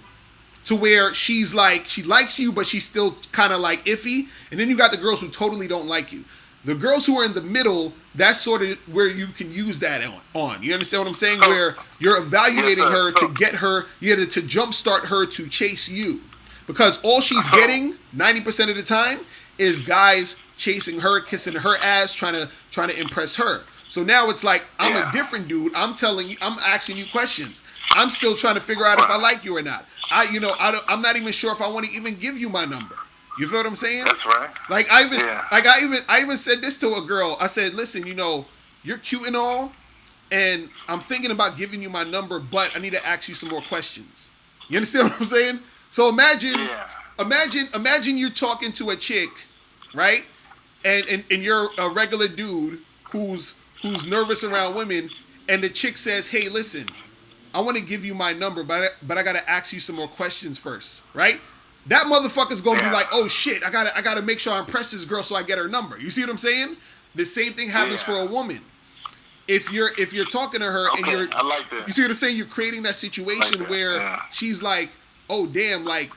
to where she's like, she likes you, but she's still kind of like iffy. And then you got the girls who totally don't like you. The girls who are in the middle, that's sort of where you can use that on. You understand what I'm saying? Where you're evaluating her to get her, to jumpstart her to chase you. Because all she's getting 90% of the time is guys chasing her, kissing her ass, trying to impress her. So now it's like, I'm a different dude. I'm asking you questions. I'm still trying to figure out if I like you or not. I'm not even sure if I want to even give you my number. You feel what I'm saying? That's right. Like I even said this to a girl. I said, listen, you're cute and all, and I'm thinking about giving you my number, but I need to ask you some more questions. You understand what I'm saying? So imagine you talking to a chick, right? And you're a regular dude who's nervous around women, and the chick says, hey, listen, I want to give you my number, but I gotta ask you some more questions first, right? That motherfucker's gonna be like, oh shit, I gotta make sure I impress this girl so I get her number. You see what I'm saying? The same thing happens for a woman. If you're talking to her and I like that. you see what I'm saying? You're creating that situation where she's like, oh damn, like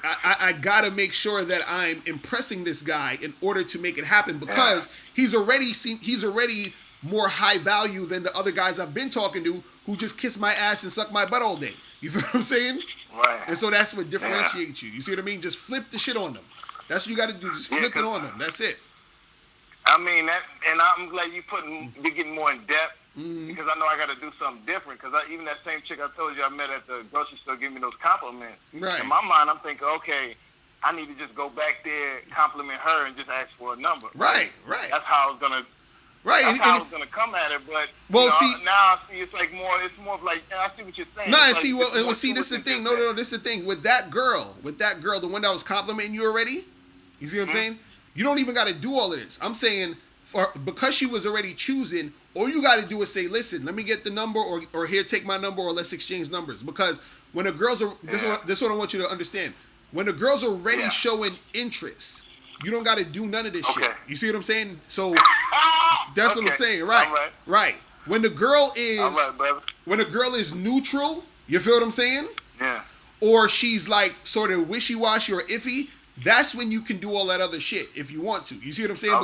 I gotta make sure that I'm impressing this guy in order to make it happen, because he's already more high value than the other guys I've been talking to who just kiss my ass and suck my butt all day. You feel what I'm saying? Right. And so that's what differentiates you. You see what I mean? Just flip the shit on them. That's what you got to do. Just flip it on them. That's it. I mean that, and I'm glad you're getting more in depth, because I know I got to do something different. Because even that same chick I told you I met at the grocery store giving me those compliments. Right. In my mind, I'm thinking, okay, I need to just go back there, compliment her, and just ask for a number. Right. That's how I was gonna. Right. That's how I was gonna come at it, but well, now I see it's more of like, I see what you're saying. No, it's see, like, see, this is the thing. No, this is the thing. With that girl, the one that was complimenting you already, you see what I'm saying? You don't even got to do all of this. I'm saying, because she was already choosing, all you got to do is say, listen, let me get the number, or here, take my number, or let's exchange numbers. Because when the girls are, this is what I want you to understand. When the girls are already showing interest, you don't got to do none of this shit. You see what I'm saying? So that's what I'm saying, right? Right. When the girl is neutral, you feel what I'm saying? Yeah. Or she's like sort of wishy-washy or iffy, that's when you can do all that other shit if you want to. You see what I'm saying?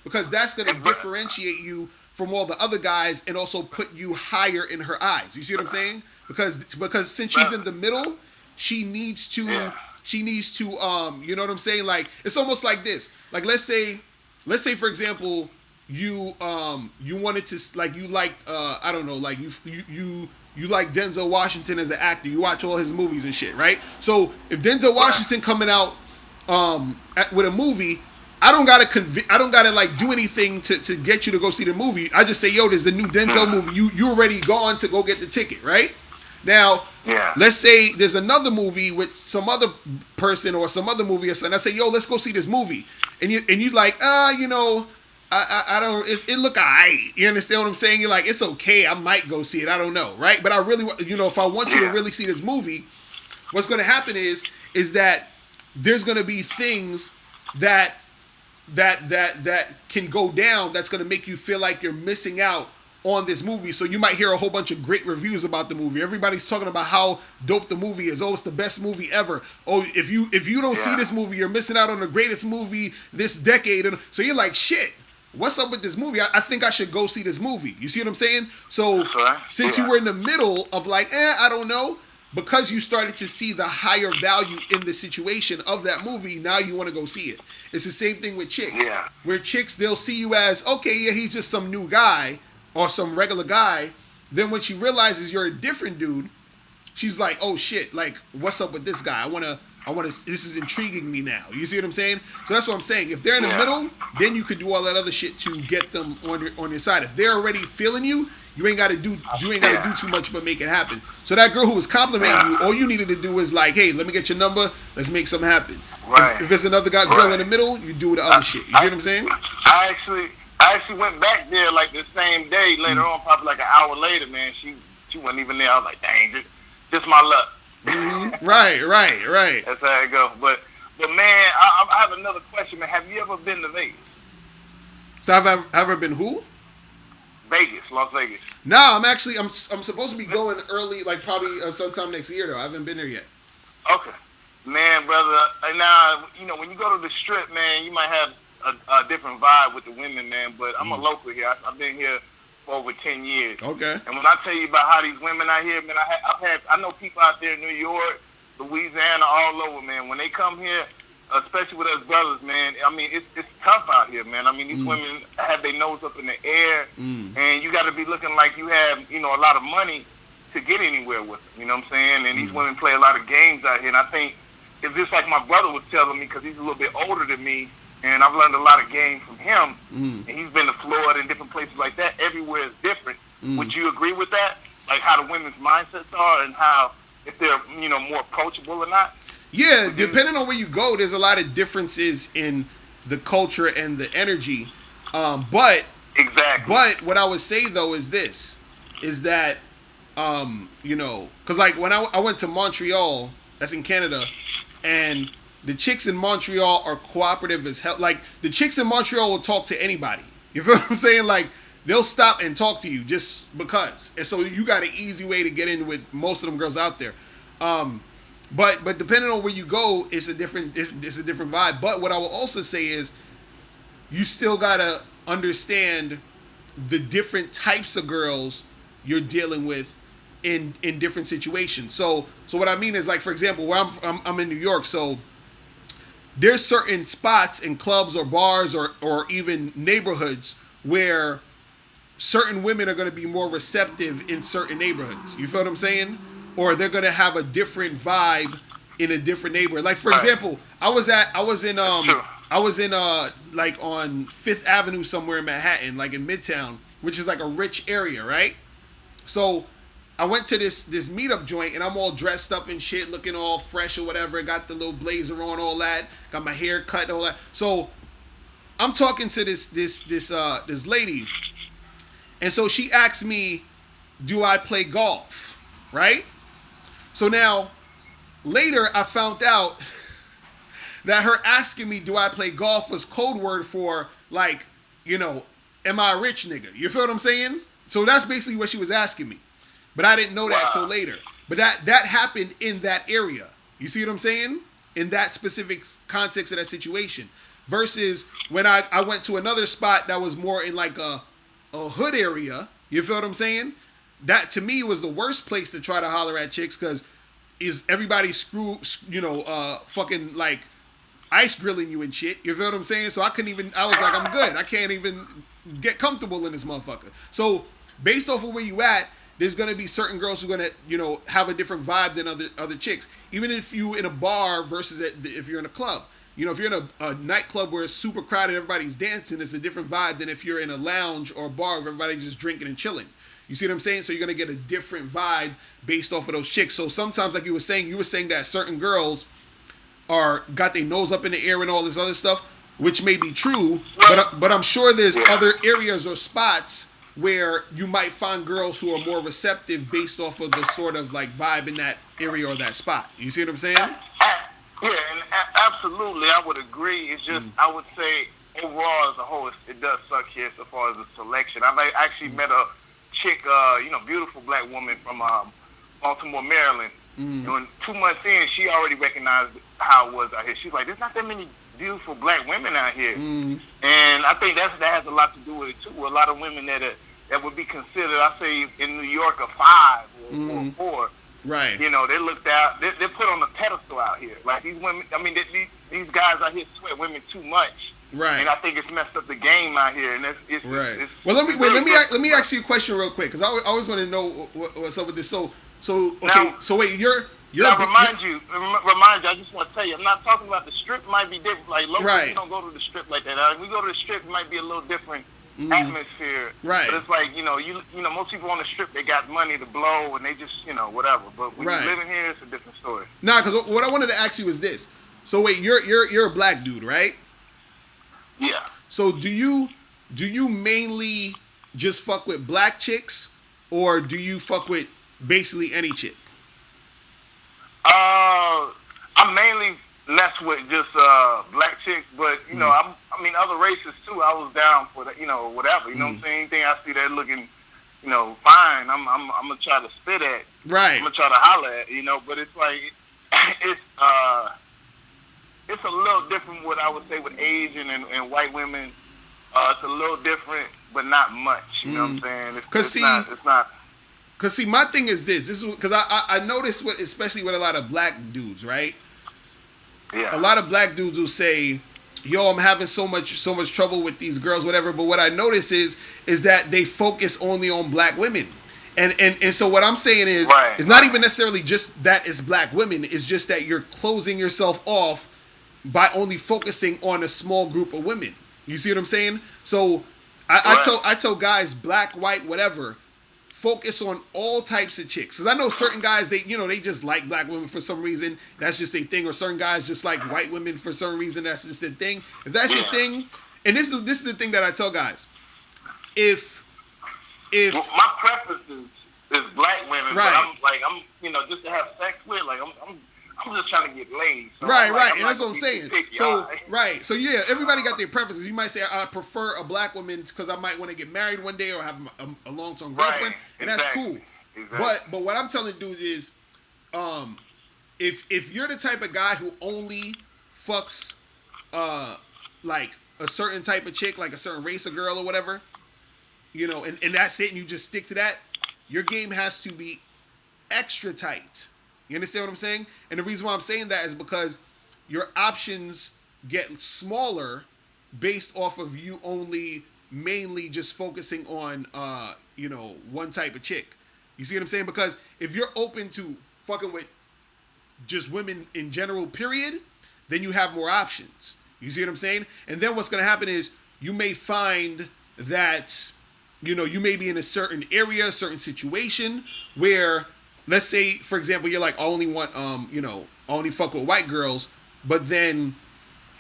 Because that's going to differentiate you from all the other guys and also put you higher in her eyes. You see what I'm saying? Because since she's in the middle, she needs to you know what I'm saying? Like, it's almost like this. Like, let's say for example, you wanted to, like, you liked I don't know, like you like Denzel Washington as an actor. You watch all his movies and shit, right? So if Denzel Washington coming out with a movie, I don't gotta like do anything to get you to go see the movie. I just say, yo, there's the new Denzel movie. You already gone to go get the ticket, right? Now, let's say there's another movie with some other person or some other movie or something. I say, yo, let's go see this movie, and you like, you know, I don't. It look alright. You understand what I'm saying? You're like, it's okay. I might go see it. I don't know, right? But I really, you know, if I want you to really see this movie, what's going to happen is that there's going to be things that can go down that's going to make you feel like you're missing out on this movie. So you might hear a whole bunch of great reviews about the movie. Everybody's talking about how dope the movie is. Oh, it's the best movie ever. Oh, if you don't see this movie, you're missing out on the greatest movie this decade. And so you're like, shit, what's up with this movie? I think I should go see this movie. You see what I'm saying? So since you were in the middle of like, I don't know, because you started to see the higher value in the situation of that movie, now you want to go see it. It's the same thing with chicks. Yeah. Where chicks, they'll see you as, okay, yeah, he's just some new guy or some regular guy. Then when she realizes you're a different dude, she's like, oh shit, like, what's up with this guy? I want to, this is intriguing me now. You see what I'm saying? So that's what I'm saying. If they're in the middle, then you could do all that other shit to get them on your side. If they're already feeling you, you ain't got to do too much but make it happen. So that girl who was complimenting you, all you needed to do is like, hey, let me get your number. Let's make something happen. Right. If it's another girl in the middle, you do the other shit. You see what I'm saying? I actually went back there like the same day later on, probably like an hour later, man. She wasn't even there. I was like, dang, just my luck. Mm-hmm. Right. That's how it goes. But man, I have another question, man. Have you ever been to Vegas? So I've ever been who? Vegas, Las Vegas. No, I'm supposed to be going early, like probably sometime next year though. I haven't been there yet. Okay, man, brother. And now, you know, when you go to the Strip, man, you might have a different vibe with the women, man. But I'm a local here. I've been here for over 10 years. Okay. And when I tell you about how these women out here, man, I know people out there in New York, Louisiana, all over, man. When they come here, especially with us brothers, man, I mean, it's tough out here, man. I mean, these women have their nose up in the air, and you got to be looking like you have, you know, a lot of money to get anywhere with them, you know what I'm saying? And these women play a lot of games out here, and I think it's just like my brother was telling me, because he's a little bit older than me, and I've learned a lot of game from him, and he's been to Florida and different places like that. Everywhere is different. Would you agree with that? Like how the women's mindsets are and how, if they're, you know, more approachable or not? Yeah, depending on where you go, there's a lot of differences in the culture and the energy. But what I would say though is this, is that, you know, because like when I went to Montreal, that's in Canada, and the chicks in Montreal are cooperative as hell. Like the chicks in Montreal will talk to anybody. You feel what I'm saying? Like they'll stop and talk to you just because. And so you got an easy way to get in with most of them girls out there. But depending on where you go, it's a different vibe. But what I will also say is you still gotta understand the different types of girls you're dealing with in different situations. So what I mean is, like, for example, where I'm in New York, so there's certain spots in clubs or bars or even neighborhoods where certain women are going to be more receptive in certain neighborhoods. You feel what I'm saying? Or they're going to have a different vibe in a different neighborhood. Like, for example, I was in like on 5th Avenue somewhere in Manhattan, like in Midtown, which is like a rich area, right? So I went to this meetup joint and I'm all dressed up and shit, looking all fresh or whatever. Got the little blazer on, all that. Got my hair cut, all that. So I'm talking to this lady, and so she asked me, "Do I play golf?" Right? So now later I found out that her asking me, "Do I play golf?" was code word for, like, am I a rich nigga? You feel what I'm saying? So that's basically what she was asking me. But I didn't know that till later. But that happened in that area. You see what I'm saying? In that specific context of that situation. Versus when I went to another spot that was more in like a hood area. You feel what I'm saying? That to me was the worst place to try to holler at chicks, because is everybody fucking like ice grilling you and shit. You feel what I'm saying? So I was like, I'm good. I can't even get comfortable in this motherfucker. So based off of where you at, there's gonna be certain girls who are gonna, have a different vibe than other chicks. Even if you in a bar versus if you're in a club. If you're in a nightclub where it's super crowded, everybody's dancing, it's a different vibe than if you're in a lounge or a bar where everybody's just drinking and chilling. You see what I'm saying? So you're gonna get a different vibe based off of those chicks. So sometimes, like you were saying that certain girls got their nose up in the air and all this other stuff, which may be true, but I'm sure there's other areas or spots where you might find girls who are more receptive based off of the sort of like vibe in that area or that spot. You see what I'm saying? Yeah, and absolutely, I would agree. It's just, I would say, overall as a whole, it does suck here so far as the selection. I actually met a chick, beautiful black woman from Baltimore, Maryland. And when 2 months in, she already recognized how it was out here. She's like, there's not that many beautiful black women out here. And I think that has a lot to do with it, too. A lot of women that would be considered, I say, in New York, a 5 or a 4. Right. They're looked out. They're put on a pedestal out here. Like these women. I mean, these guys out here sweat women too much. Right. And I think it's messed up the game out here. And it's right. Well, let me ask you a question real quick, because I always want to know what's up with this. So okay. Now, so wait, you're. Now, remind you. I just want to tell you, I'm not talking about the strip. Might be different. Like locally, we don't go to the strip like that. If we go to the strip, it might be a little different. Atmosphere, right? But it's like most people on the strip, they got money to blow and they just whatever. But when you living here, it's a different story. Nah, because what I wanted to ask you is this. So wait, you're a black dude, right? Yeah. So do you mainly just fuck with black chicks, or do you fuck with basically any chick? I'm mainly less with just black chicks, but I mean other races too. I was down for that, whatever. You know what I'm saying? Anything I see that looking, fine, I'm gonna try to spit at. Right. I'm gonna try to holler at. But it's like it's a little different. What I would say with Asian and white women, it's a little different, but not much. You know what I'm saying? It's not. Cause see, my thing is this. This is because I noticed especially with a lot of black dudes, right? Yeah. A lot of black dudes will say, "Yo, I'm having so much trouble with these girls, whatever." But what I notice is that they focus only on black women, and so what I'm saying is, it's not even necessarily just that it's black women. It's just that you're closing yourself off by only focusing on a small group of women. You see what I'm saying? So I tell guys, black, white, whatever, focus on all types of chicks. Because I know certain guys, they just like black women for some reason. That's just their thing. Or certain guys just like white women for some reason. That's just their thing. If that's your thing, and this is the thing that I tell guys. If my preference is black women, right. But I'm just to have sex with, like I'm just trying to get laid. So right, like, and that's what I'm saying. So right, so yeah, everybody got their preferences. You might say I prefer a black woman because I might want to get married one day or have a long-term girlfriend, and that's cool. Exactly. But what I'm telling dudes is, if you're the type of guy who only fucks like a certain type of chick, like a certain race of girl or whatever, and that's it, and you just stick to that, your game has to be extra tight. You understand what I'm saying? And the reason why I'm saying that is because your options get smaller based off of you only mainly just focusing on one type of chick. You see what I'm saying? Because if you're open to fucking with just women in general, period, then you have more options. You see what I'm saying? And then what's going to happen is you may find that, you may be in a certain area, certain situation where, let's say, for example, you're like, I only want, I only fuck with white girls, but then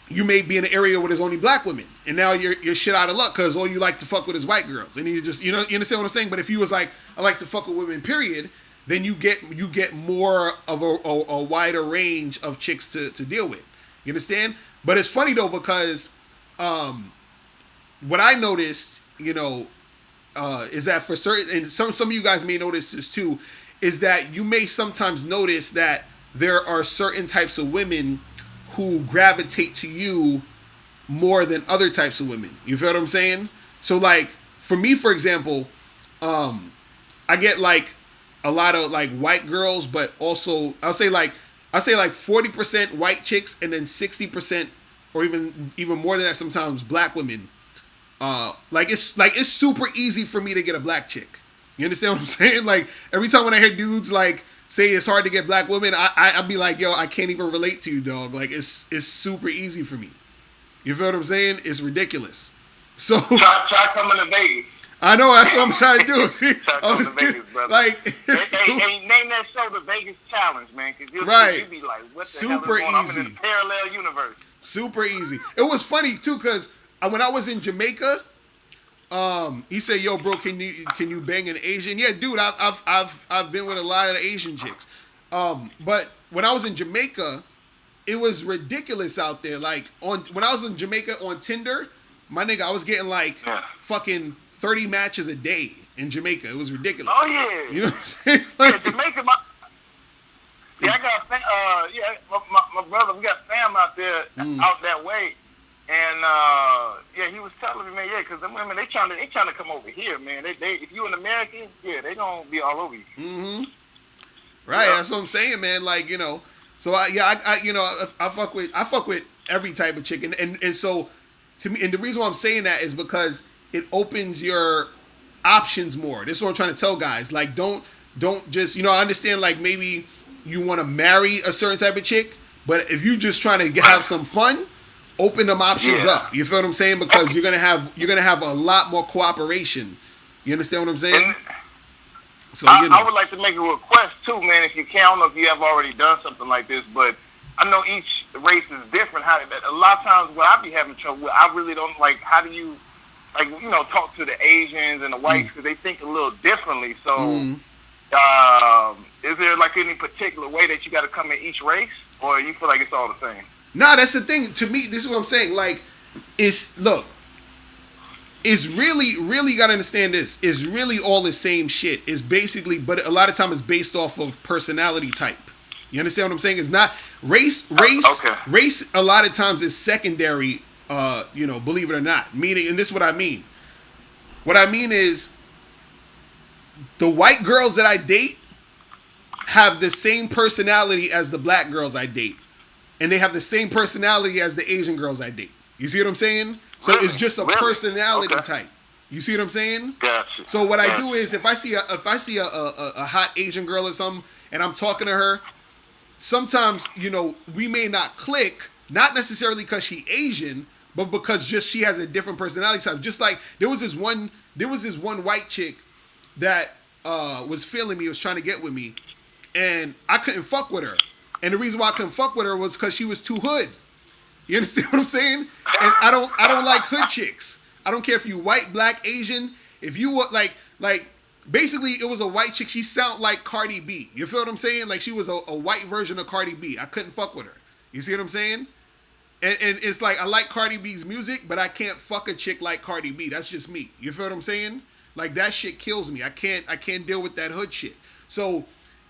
you may be in an area where there's only black women, and now you're shit out of luck because all you like to fuck with is white girls, and you just, you understand what I'm saying? But if you was like, I like to fuck with women, period, then you get more of a wider range of chicks to deal with. You understand? But it's funny though, because what I noticed, is that for certain, and some of you guys may notice this too, is that you may sometimes notice that there are certain types of women who gravitate to you more than other types of women. You feel what I'm saying? So like for me, for example, I get like a lot of like white girls, but also I'll say like 40% white chicks, and then 60% or even more than that sometimes black women. It's super easy for me to get a black chick. You understand what I'm saying? Like every time when I hear dudes like say it's hard to get black women, I'd be like, yo, I can't even relate to you, dog. Like it's super easy for me. You feel what I'm saying? It's ridiculous. So try coming to Vegas. I know, that's what I'm trying to do. See, try coming to Vegas, brother. Like, hey, name that show the Vegas Challenge, man, because you'll be like, what the super hell is going on? easy. I'm in a parallel universe. Super easy. It was funny too, because when I was in Jamaica, he said, "Yo, bro, can you bang an Asian?" Yeah, dude, I've been with a lot of Asian chicks. But when I was in Jamaica, it was ridiculous out there. Like when I was in Jamaica on Tinder, my nigga, I was getting like fucking 30 matches a day in Jamaica. It was ridiculous. Oh yeah. You know what I'm saying? Like, yeah, Jamaica. I got my brother. We got fam out there, out that way. And he was telling me, man, because the women they trying to come over here, man. They if you an American, they gonna be all over you. Mm-hmm. Right, that's what I'm saying, man. Like so I fuck with every type of chicken, and so to me, and the reason why I'm saying that is because it opens your options more. This is what I'm trying to tell guys. Like don't just I understand like maybe you want to marry a certain type of chick, but if you just trying to have some fun, open them options up. You feel what I'm saying? Because you're gonna have a lot more cooperation. You understand what I'm saying? So I would like to make a request too, man. If you can, I don't know if you have already done something like this, but I know each race is different. A lot of times, what I be having trouble with, I really don't like. How do you talk to the Asians and the whites because they think a little differently? So, is there like any particular way that you got to come in each race, or you feel like it's all the same? Nah, that's the thing. To me, this is what I'm saying. Like, it's really gotta understand this. It's really all the same shit. It's basically, but a lot of times it's based off of personality type. You understand what I'm saying? It's not race. Okay. Race a lot of times is secondary. Believe it or not. Meaning, and this is what I mean. What I mean is, the white girls that I date have the same personality as the black girls I date. And they have the same personality as the Asian girls I date. You see what I'm saying? So it's just a personality type. You see what I'm saying? Gotcha. So what I do is if I see a hot Asian girl or something and I'm talking to her, sometimes we may not click, not necessarily because she Asian, but because just she has a different personality type. Just like there was this one white chick that was feeling me, was trying to get with me, and I couldn't fuck with her. And the reason why I couldn't fuck with her was because she was too hood. You understand what I'm saying? And I don't like hood chicks. I don't care if you white, black, Asian. If you were like basically it was a white chick. She sounded like Cardi B. You feel what I'm saying? Like she was a white version of Cardi B. I couldn't fuck with her. You see what I'm saying? And it's like I like Cardi B's music, but I can't fuck a chick like Cardi B. That's just me. You feel what I'm saying? Like that shit kills me. I can't deal with that hood shit. So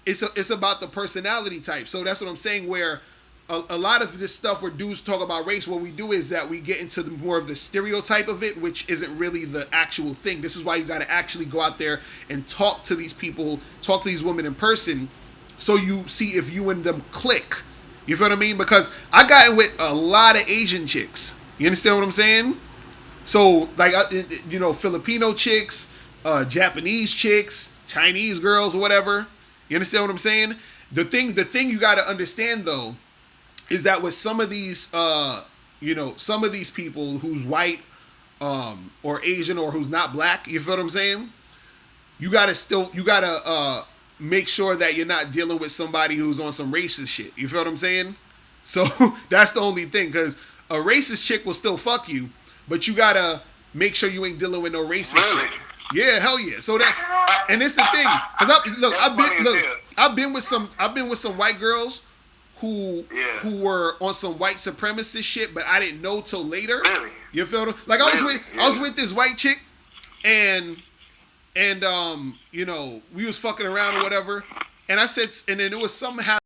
it's about the personality type. So that's what I'm saying. Where a lot of this stuff where dudes talk about race, what we do is that we get into more of the stereotype of it, which isn't really the actual thing. This is why you got to actually go out there and talk to these people, talk to these women in person, so you see if you and them click. You feel what I mean? Because I got in with a lot of Asian chicks. You understand what I'm saying? So, like, you know, Filipino chicks, Japanese chicks, Chinese girls, or whatever. You understand what I'm saying? The thing you got to understand, though, is that with some of these, you know, some of these people who's white, or Asian, or who's not black, you feel what I'm saying? You gotta make sure that you're not dealing with somebody who's on some racist shit. You feel what I'm saying? So that's the only thing, because a racist chick will still fuck you, but you gotta make sure you ain't dealing with no racist shit. Yeah, hell yeah. So that, and it's the thing, because I've been with some white girls who were on some white supremacist shit, but I didn't know till later. Really? You feel me? Like I was with this white chick, and you know, we was fucking around or whatever, and I said, and then it was somehow,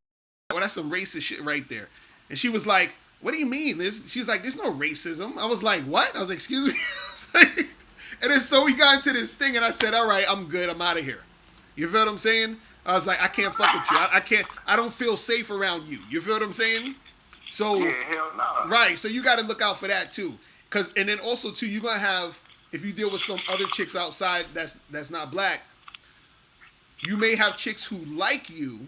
well, that's some racist shit right there, and she was like, "What do you mean?" She's like, "There's no racism." I was like, "What?" I was like, "Excuse me." And then so we got into this thing, and I said, "All right, I'm good. I'm out of here." You feel what I'm saying? I was like, I can't fuck with you. I can't. I don't feel safe around you. You feel what I'm saying? So Yeah, hell no. right. So you got to look out for that too, and then also too, you're gonna have, if you deal with some other chicks outside that's not black, you may have chicks who like you,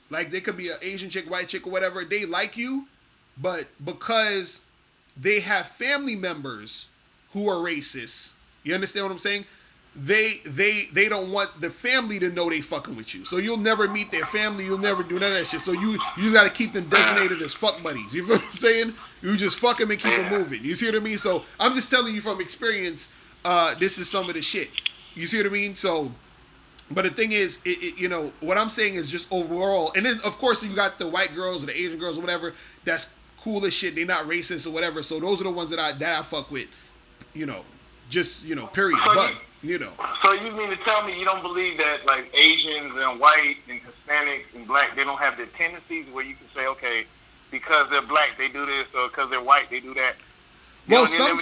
like they could be an Asian chick, white chick, or whatever. They like you, but because they have family members who are racist, you understand what I'm saying? They don't want the family to know they fucking with you. So you'll never meet their family. You'll never do none of that shit. So you got to keep them designated as fuck buddies. You feel what I'm saying? You just fuck them and keep them moving. You see what I mean? So I'm just telling you from experience. This is some of the shit. You see what I mean? So, but the thing is, you know, what I'm saying is just overall. And then of course you got the white girls or the Asian girls or whatever. That's cool as shit. They're not racist or whatever. So those are the ones that I fuck with. You know, just, you know, period. But you know. So you mean to tell me you don't believe that, like, Asians and white and Hispanic and black, they don't have the tendencies where you can say, okay, because they're black they do this, or because they're white they do that? Well, some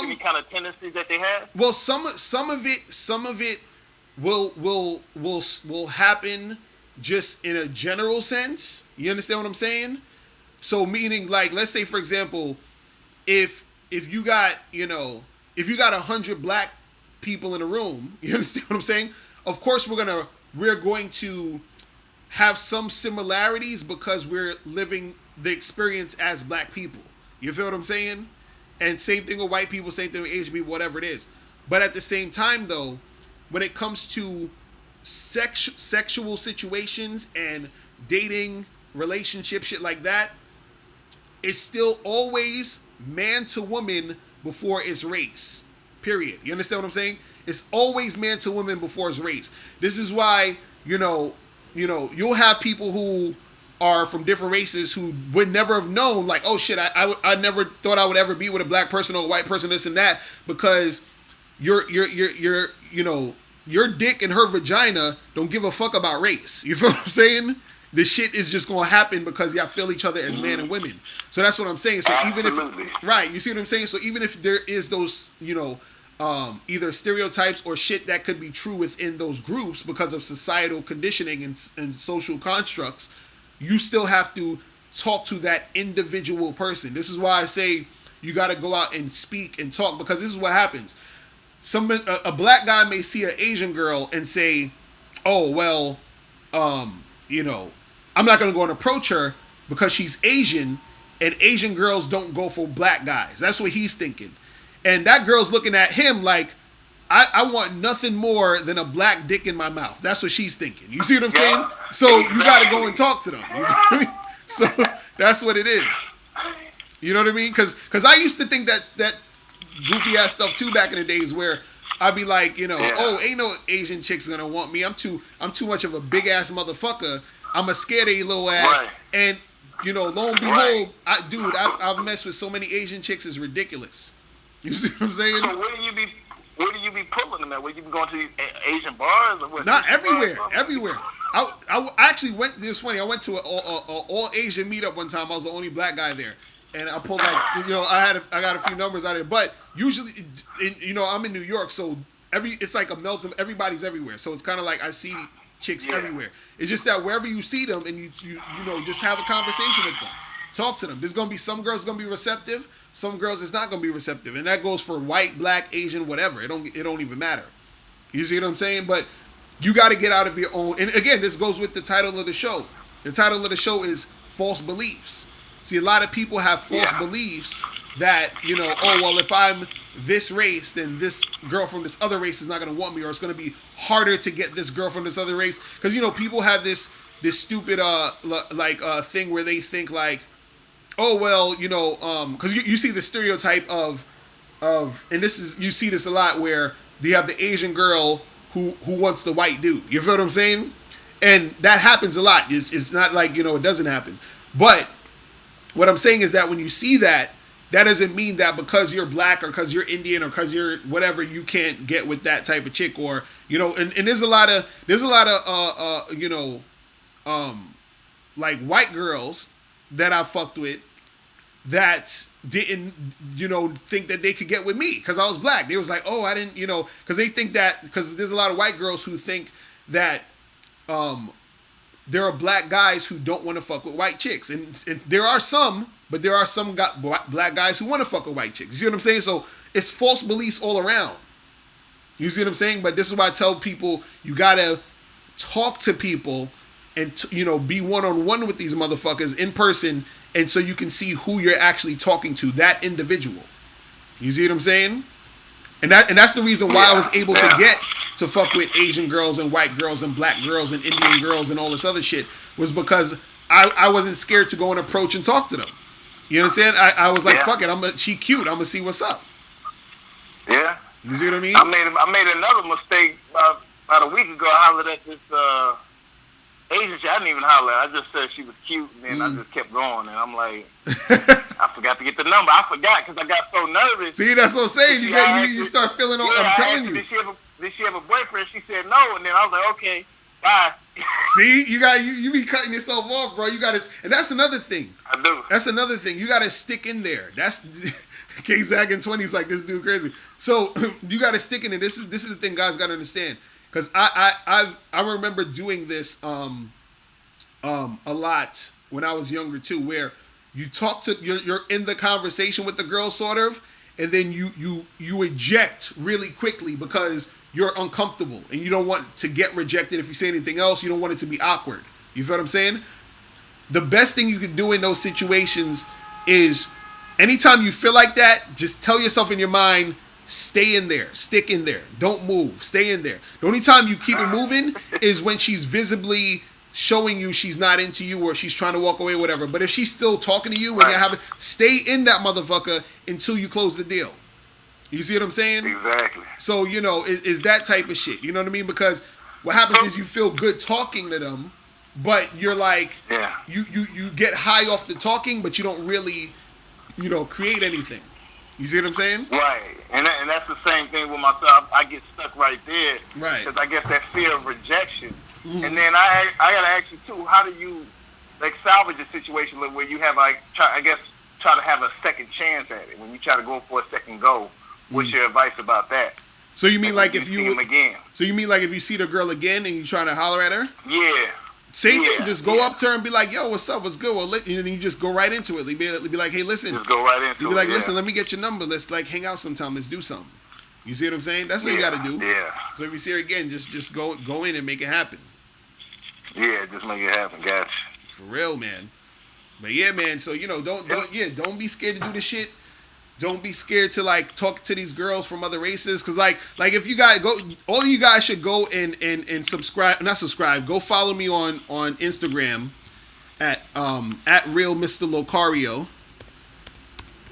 any kind of tendencies that they have. Well, some of it will happen just in a general sense. You understand what I'm saying? So meaning, like, let's say for example, if you got, you know, if you got 100 black people in a room, you understand what I'm saying? Of course we're going to have some similarities because we're living the experience as black people. You feel what I'm saying? And same thing with white people, same thing with Asian people, whatever it is. But at the same time though, when it comes to sexual situations and dating, relationship, shit like that, it's still always man to woman before it's race. Period. You understand what I'm saying? It's always man to woman before it's race. This is why, you know, you'll have people who are from different races who would never have known, like, oh shit, I never thought I would ever be with a black person or a white person, this and that, because your you know, your dick and her vagina don't give a fuck about race. You feel what I'm saying? The shit is just gonna happen because y'all feel each other as man and women. So that's what I'm saying. So even if, right, you see what I'm saying? So even if there is those, you know, either stereotypes or shit that could be true within those groups because of societal conditioning and social constructs, you still have to talk to that individual person. This is why I say you got to go out and speak and talk, because this is what happens. A black guy may see an Asian girl and say, oh, well, you know, I'm not going to go and approach her because she's Asian, and Asian girls don't go for black guys. That's what he's thinking. And that girl's looking at him like, I want nothing more than a black dick in my mouth. That's what she's thinking. You see what I'm saying? So you got to go and talk to them. You feel me? So that's what it is. You know what I mean? Because I used to think that goofy ass stuff too back in the days where I'd be like, you know, oh, ain't no Asian chicks gonna want me. I'm too much of a big ass motherfucker. I'm a scared of your little ass. Right. And you know, lo and behold, I've messed with so many Asian chicks, it's ridiculous. You see what I'm saying? So where do you be pulling them at? Where you be going to these Asian bars or what? Not everywhere. Everywhere. I actually went. It was funny. I went to a all Asian meetup one time. I was the only black guy there, and I pulled like I got a few numbers out of it. But usually, I'm in New York, so it's like a melt of everybody's everywhere. So it's kind of like I see chicks everywhere. It's just that wherever you see them, and you just have a conversation with them, talk to them. There's gonna be some girls gonna be receptive, some girls it's not gonna be receptive, and that goes for white, black, Asian, whatever. It don't even matter. You see what I'm saying? But you got to get out of your own. And again, this goes with the title of the show. The title of the show is False Beliefs. See, a lot of people have false beliefs that, oh, well, if I'm this race, then this girl from this other race is not going to want me, or it's going to be harder to get this girl from this other race. Because, people have this stupid, thing where they think like, oh, well, because you see the stereotype of, and you see this a lot where you have the Asian girl who wants the white dude. You feel what I'm saying? And that happens a lot. It's not like, it doesn't happen. But what I'm saying is that when you see that, that doesn't mean that because you're black or because you're Indian or because you're whatever, you can't get with that type of chick, or, and there's a lot of like white girls that I fucked with that didn't, think that they could get with me because I was black. They was like, oh, I didn't, because they think that, because there's a lot of white girls who think that there are black guys who don't want to fuck with white chicks. And there are some, but there are some black guys who want to fuck with white chicks. You see what I'm saying? So it's false beliefs all around. You see what I'm saying? But this is why I tell people, you got to talk to people and, be one-on-one with these motherfuckers in person, and so you can see who you're actually talking to, that individual. You see what I'm saying? And that's the reason why I was able to get to fuck with Asian girls and white girls and black girls and Indian girls and all this other shit, was because I wasn't scared to go and approach and talk to them. You understand? I was like, fuck it, she cute, I'm gonna see what's up. Yeah. You see what I mean? I made another mistake about a week ago. I hollered at this Asian chick. I didn't even holler. I just said she was cute, and then I just kept going. And I'm like, I forgot to get the number. I forgot because I got so nervous. See, that's what I'm saying. You start feeling all. I'm telling you. Did she have a boyfriend? She said no, and then I was like, okay, bye. See, you be cutting yourself off, bro. You got to, and that's another thing. I do. That's another thing. You got to stick in there. That's K-Zag in 20s like this dude crazy. So you got to stick in it. This is the thing guys got to understand. Because I remember doing this a lot when I was younger too, where you talk to you're in the conversation with the girl sort of, and then you eject really quickly because you're uncomfortable and you don't want to get rejected if you say anything else. You don't want it to be awkward. You feel what I'm saying? The best thing you can do in those situations is anytime you feel like that, just tell yourself in your mind, stay in there, stick in there, don't move, stay in there. The only time you keep it moving is when she's visibly showing you she's not into you or she's trying to walk away, whatever. But if she's still talking to you when you're having, stay in that motherfucker until you close the deal. You see what I'm saying? Exactly. So, is that type of shit. You know what I mean? Because what happens is you feel good talking to them, but you're like, you get high off the talking, but you don't really, create anything. You see what I'm saying? Right. And that's the same thing with myself. I get stuck right there. Right. Because I guess that fear of rejection. Mm-hmm. And then I got to ask you, too, how do you, salvage a situation where you have, try to have a second chance at it? When you try to go for a second go, what's your advice about that? So you mean if you see him again? So you mean if you see the girl again and you try to holler at her? Yeah. Same thing. Just go up to her and be like, "Yo, what's up? What's good?" Well, and you just go right into it. Be like, "Hey, listen." Just go right into it. Be like, "Listen, let me get your number. Let's hang out sometime. Let's do something." You see what I'm saying? That's what you got to do. Yeah. So if you see her again, just go in and make it happen. Yeah, just make it happen, guys. For real, man. But yeah, man. So don't be scared to do the shit. Don't be scared to talk to these girls from other races, because if you guys go, all of you guys should go and subscribe, not subscribe, go follow me on Instagram at real Mr. Locario,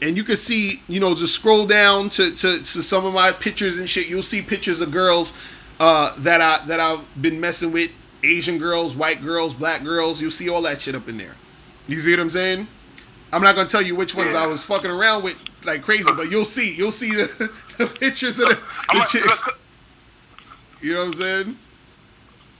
and you can see, just scroll down to some of my pictures and shit. You'll see pictures of girls that I've been messing with, Asian girls, white girls, black girls. You'll see all that shit up in there. You see what I'm saying? I'm not gonna tell you which ones I was fucking around with like crazy, but you'll see the pictures of the chicks. You know what I'm saying?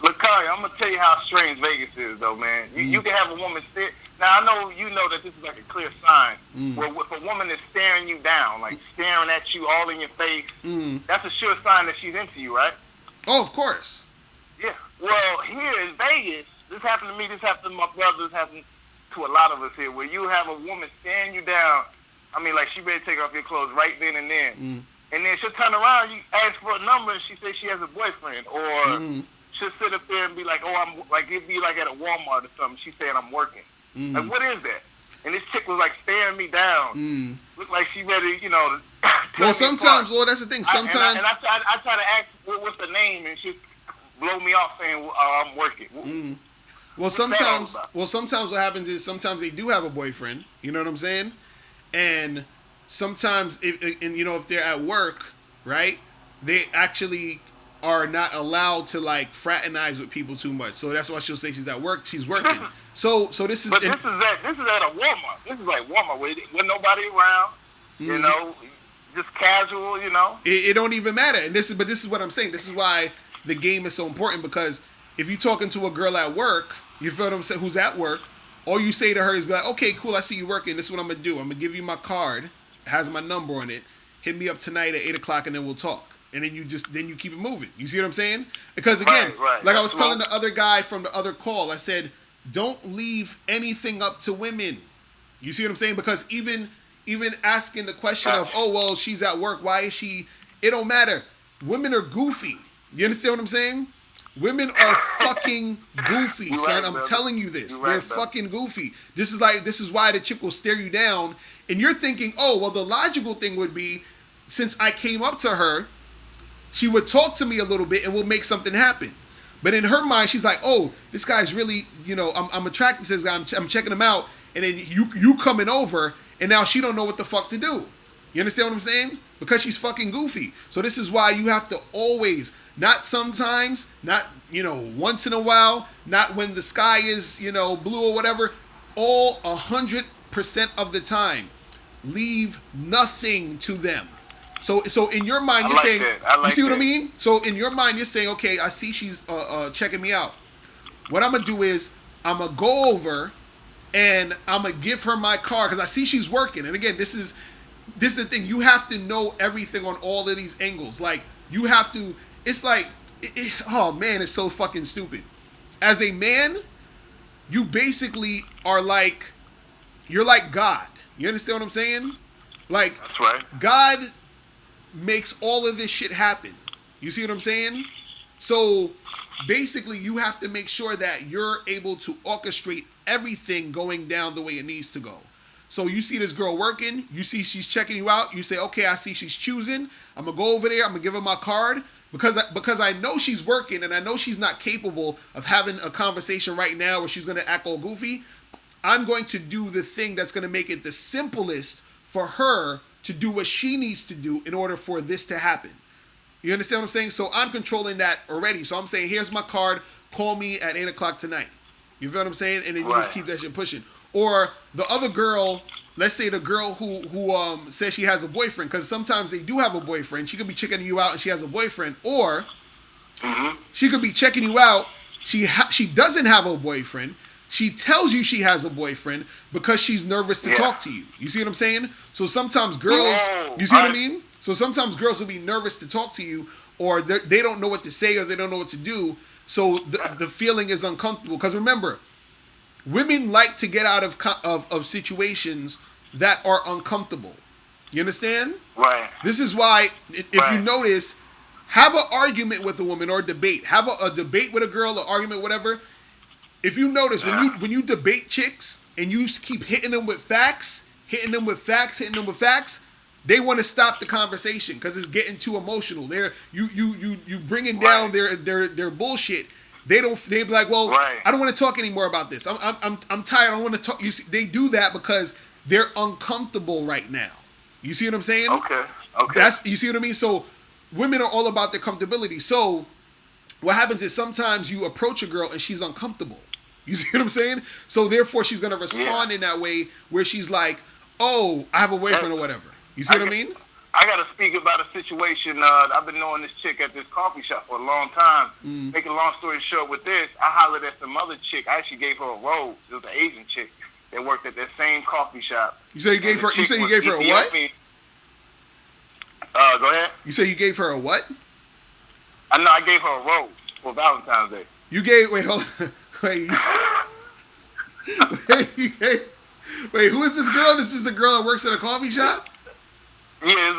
Locario, I'm gonna tell you how strange Vegas is, though, man. You can have a woman stare. Now I know you know that this is like a clear sign. Where if a woman is staring you down, like staring at you all in your face, that's a sure sign that she's into you, right? Oh, of course. Yeah. Well, here in Vegas, this happened to me. This happened to my brother. This happened to a lot of us here, where you have a woman staring you down. I mean, like she ready to take off your clothes right then and there, and then she'll turn around, you ask for a number, and she says she has a boyfriend, or she'll sit up there and be like, "Oh, I'm like it'd be like at a Walmart or something." She's saying, "I'm working." Like, what is that? And this chick was like staring me down. Looked like she ready, you know. To Well, sometimes, well, that's the thing. Sometimes, I try to ask what's the name, and she blow me off saying, I'm working. well, sometimes what happens is sometimes they do have a boyfriend. You know what I'm saying? And sometimes, if they're at work, right, they actually are not allowed to like fraternize with people too much. So that's why she'll say she's at work. She's working. So this is. But this is at a Walmart. This is like Walmart with nobody around. You know, just casual. You know. It don't even matter. And this is what I'm saying. This is why the game is so important, because if you're talking to a girl at work, you feel what I'm saying, who's at work, all you say to her is be like, okay, cool, I see you working. This is what I'm gonna do. I'm gonna give you my card. It has my number on it. Hit me up tonight at 8:00, and then we'll talk. And then you keep it moving. You see what I'm saying? Because again, like I was telling the other guy from the other call, I said, don't leave anything up to women. You see what I'm saying? Because even asking the question of, oh, well, she's at work, why is she? It don't matter. Women are goofy. You understand what I'm saying? Women are fucking goofy, son. I'm telling you this. They're fucking goofy. This is why the chick will stare you down, and you're thinking, oh, well, the logical thing would be, since I came up to her, she would talk to me a little bit and we'll make something happen. But in her mind, she's like, oh, this guy's really, I'm attracted to this guy. I'm checking him out. And then you coming over, and now she don't know what the fuck to do. You understand what I'm saying? Because she's fucking goofy. So this is why you have to always, not sometimes, not, once in a while, not when the sky is, blue or whatever, all 100% of the time, leave nothing to them. So in your mind, you're saying, you see what I mean? So in your mind, you're saying, okay, I see she's checking me out. What I'm going to do is I'm going to go over and I'm going to give her my card because I see she's working. And again, this is the thing. You have to know everything on all of these angles. Like, you have to, it's like, oh man, it's so fucking stupid. As a man, you basically are like, you're like God. You understand what I'm saying? Like, that's right. God makes all of this shit happen. You see what I'm saying? So basically you have to make sure that you're able to orchestrate everything going down the way it needs to go. So you see this girl working, you see she's checking you out, you say, okay, I see she's choosing, I'm gonna go over there, I'm gonna give her my card, because I know she's working and I know she's not capable of having a conversation right now where she's gonna act all goofy. I'm going to do the thing that's gonna make it the simplest for her to do what she needs to do in order for this to happen. You understand what I'm saying? So I'm controlling that already. So I'm saying, here's my card, call me at 8:00 tonight. You feel what I'm saying? And then you just keep that shit pushing. Or the other girl, let's say the girl who says she has a boyfriend, because sometimes they do have a boyfriend. She could be checking you out and she has a boyfriend. Or she could be checking you out, she doesn't have a boyfriend. She tells you she has a boyfriend because she's nervous to talk to you. You see what I'm saying? So sometimes girls, you see what I mean? So sometimes girls will be nervous to talk to you, or they don't know what to say, or they don't know what to do. So the feeling is uncomfortable. Because remember, women like to get out of situations that are uncomfortable. You understand? Right. This is why, if you notice, have an argument with a woman or debate. Have a debate with a girl, an argument, whatever. If you notice, when you debate chicks and you keep hitting them with facts, they want to stop the conversation because it's getting too emotional. You bringing down their bullshit. They be like, well, I don't want to talk anymore about this. I'm tired. I don't want to talk. You see, they do that because they're uncomfortable right now. You see what I'm saying? Okay. You see what I mean? So women are all about their comfortability. So what happens is sometimes you approach a girl and she's uncomfortable. You see what I'm saying? So therefore she's going to respond in that way where she's like, oh, I have a boyfriend or whatever. You see what I mean? I got to speak about a situation. I've been knowing this chick at this coffee shop for a long time. Making a long story short with this, I hollered at some other chick. I actually gave her a rose. It was an Asian chick that worked at that same coffee shop. You say you gave her? You say you gave her a what? Go ahead. You say you gave her a what? I know I gave her a rose for Valentine's Day. You gave hold on. Wait, who is this girl? This is a girl that works at a coffee shop? Yeah,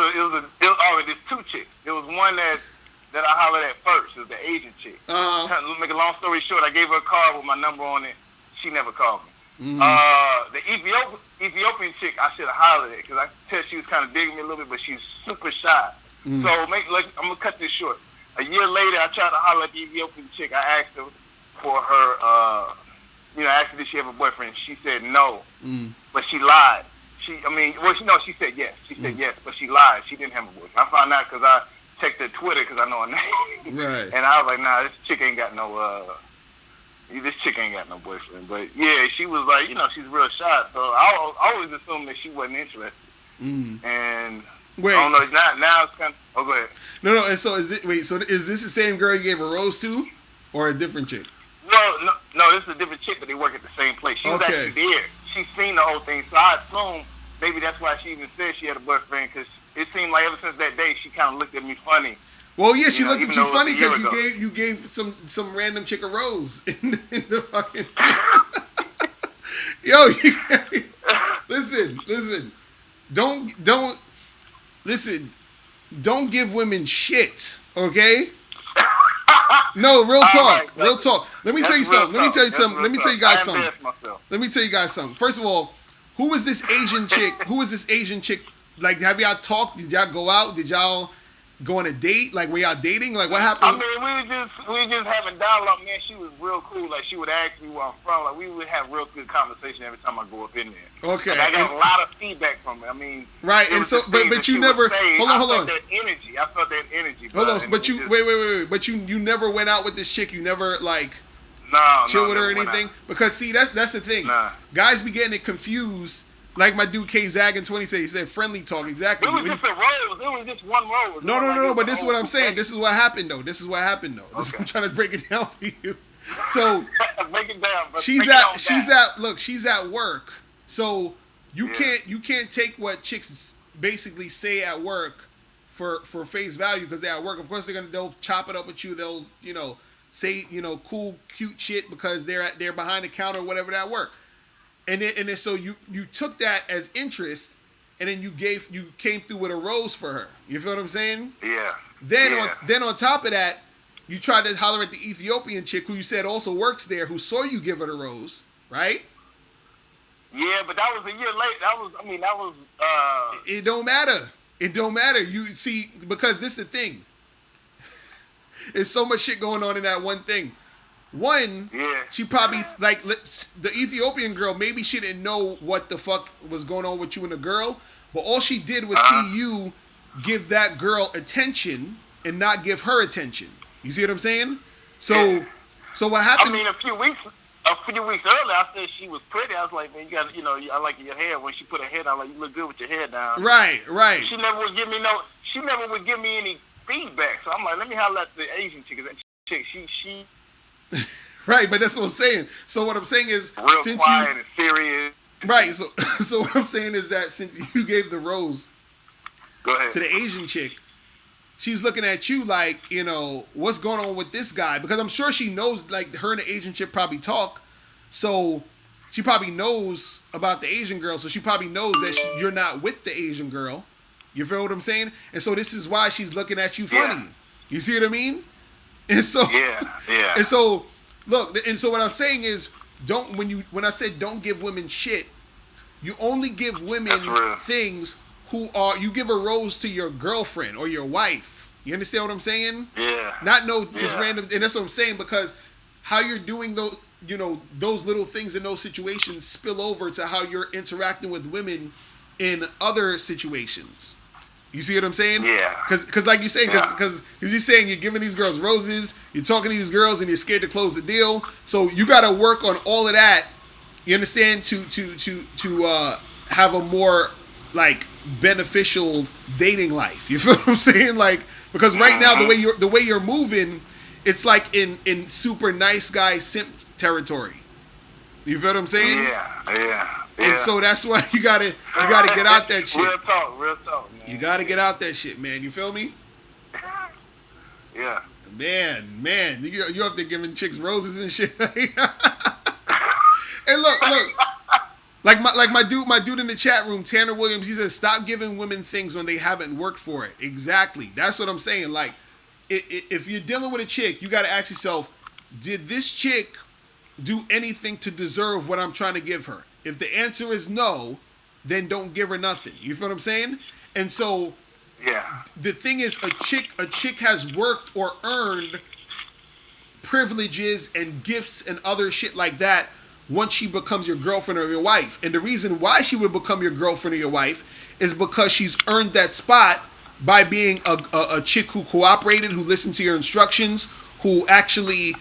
there's two chicks. There was one that I hollered at first. It was the Asian chick. Make a long story short, I gave her a card with my number on it. She never called me. The Ethiopian chick, I should have hollered at because I could tell she was kind of digging me a little bit, but she's super shy. So I'm gonna cut this short. A year later, I tried to holler at the Ethiopian chick. I asked her for her, asked her did she have a boyfriend. She said no, but she lied. She said yes. She said yes, but she lied. She didn't have a boyfriend. I found out because I checked her Twitter because I know her name. Right. And I was like, nah, this chick ain't got no boyfriend. But yeah, she was like, she's real shy. So I always assumed that she wasn't interested. And wait, I don't know. Now it's kind of. Oh, go ahead. No. And so is this the same girl you gave a rose to, or a different chick? Well, no, this is a different chick, but they work at the same place. She was actually there. She seen the whole thing, so I assume maybe that's why she even said she had a boyfriend, because it seemed like ever since that day she kind of looked at me funny. Well, yeah, she looked at you funny because you gave some random chick a rose in the fucking. Yo, listen. Don't give women shit, okay? No, real talk. Let me tell you something. Let me tell you guys something. First of all, who was this Asian chick? Like, have y'all talked? Did y'all go out? Did y'all go on a date? Like, were y'all dating? Like, what happened? I mean, we were just having dialogue, man. She was real cool. Like, she would ask me where I'm from. Like, we would have real good conversation every time I go up in there. Okay. Like, I got a lot of feedback from her. I mean, right. And so, but you never. Hold on. I felt that energy. Hold on. But you wait. But you never went out with this chick. You never chill with her or anything. Because see, that's the thing. Nah. Guys be getting it confused. Like my dude K Zag in 20 said, he said friendly talk. Exactly. It was just a rose. It was just one rose. No. But this is what I'm saying. This is what happened though. Okay. I'm trying to break it down for you. So break it down. But she's at work. So you can't take what chicks basically say at work for face value because they're at work. Of course they'll chop it up with you. They'll say cool cute shit because they're behind the counter or whatever at work. And then so you took that as interest, and then you came through with a rose for her. You feel what I'm saying? Yeah. Then on top of that, you tried to holler at the Ethiopian chick who you said also works there, who saw you give her the rose, right? Yeah, but that was a year late. It don't matter. You see, because this is the thing. There's so much shit going on in that one thing. One, she probably, the Ethiopian girl, maybe she didn't know what the fuck was going on with you and the girl, but all she did was see you give that girl attention and not give her attention. You see what I'm saying? So what happened? I mean, a few weeks earlier, I said she was pretty. I was like, man, I like your hair. When she put her hair down, like, you look good with your hair down. Right. She never would give me any feedback. So I'm like, let me holler at the Asian chick. That chick, she right, but that's what I'm saying. So what I'm saying is, real since quiet and serious. Right. So what I'm saying is that since you gave the rose to the Asian chick, she's looking at you like, what's going on with this guy? Because I'm sure she knows, like, her and the Asian chick probably talk, so she probably knows about the Asian girl. So she probably knows that you're not with the Asian girl. You feel what I'm saying? And so this is why she's looking at you funny. Yeah. You see what I mean? And so And so look, and so what I'm saying is, when I said don't give women shit, you only give women things you give a rose to your girlfriend or your wife. You understand what I'm saying? Yeah. Not just random, and that's what I'm saying, because how you're doing those, those little things in those situations spill over to how you're interacting with women in other situations. You see what I'm saying? Yeah. Because like you're saying, because you're saying you're giving these girls roses, you're talking to these girls, and you're scared to close the deal. So you got to work on all of that. You understand? To have a more like beneficial dating life. You feel what I'm saying? Like, because right now the way you're moving, it's like in super nice guy simp territory. You feel what I'm saying? Yeah. And so that's why you gotta get out that shit. Real talk, man. You gotta get out that shit, man. You feel me? Yeah. Man, you up there giving chicks roses and shit. Hey, look. Like my dude in the chat room, Tanner Williams, he says, stop giving women things when they haven't worked for it. Exactly. That's what I'm saying. Like, if you're dealing with a chick, you got to ask yourself, did this chick do anything to deserve what I'm trying to give her? If the answer is no, then don't give her nothing. You feel what I'm saying? And so, yeah, the thing is, a chick has worked or earned privileges and gifts and other shit like that once she becomes your girlfriend or your wife. And the reason why she would become your girlfriend or your wife is because she's earned that spot by being a chick who cooperated, who listened to your instructions, who actually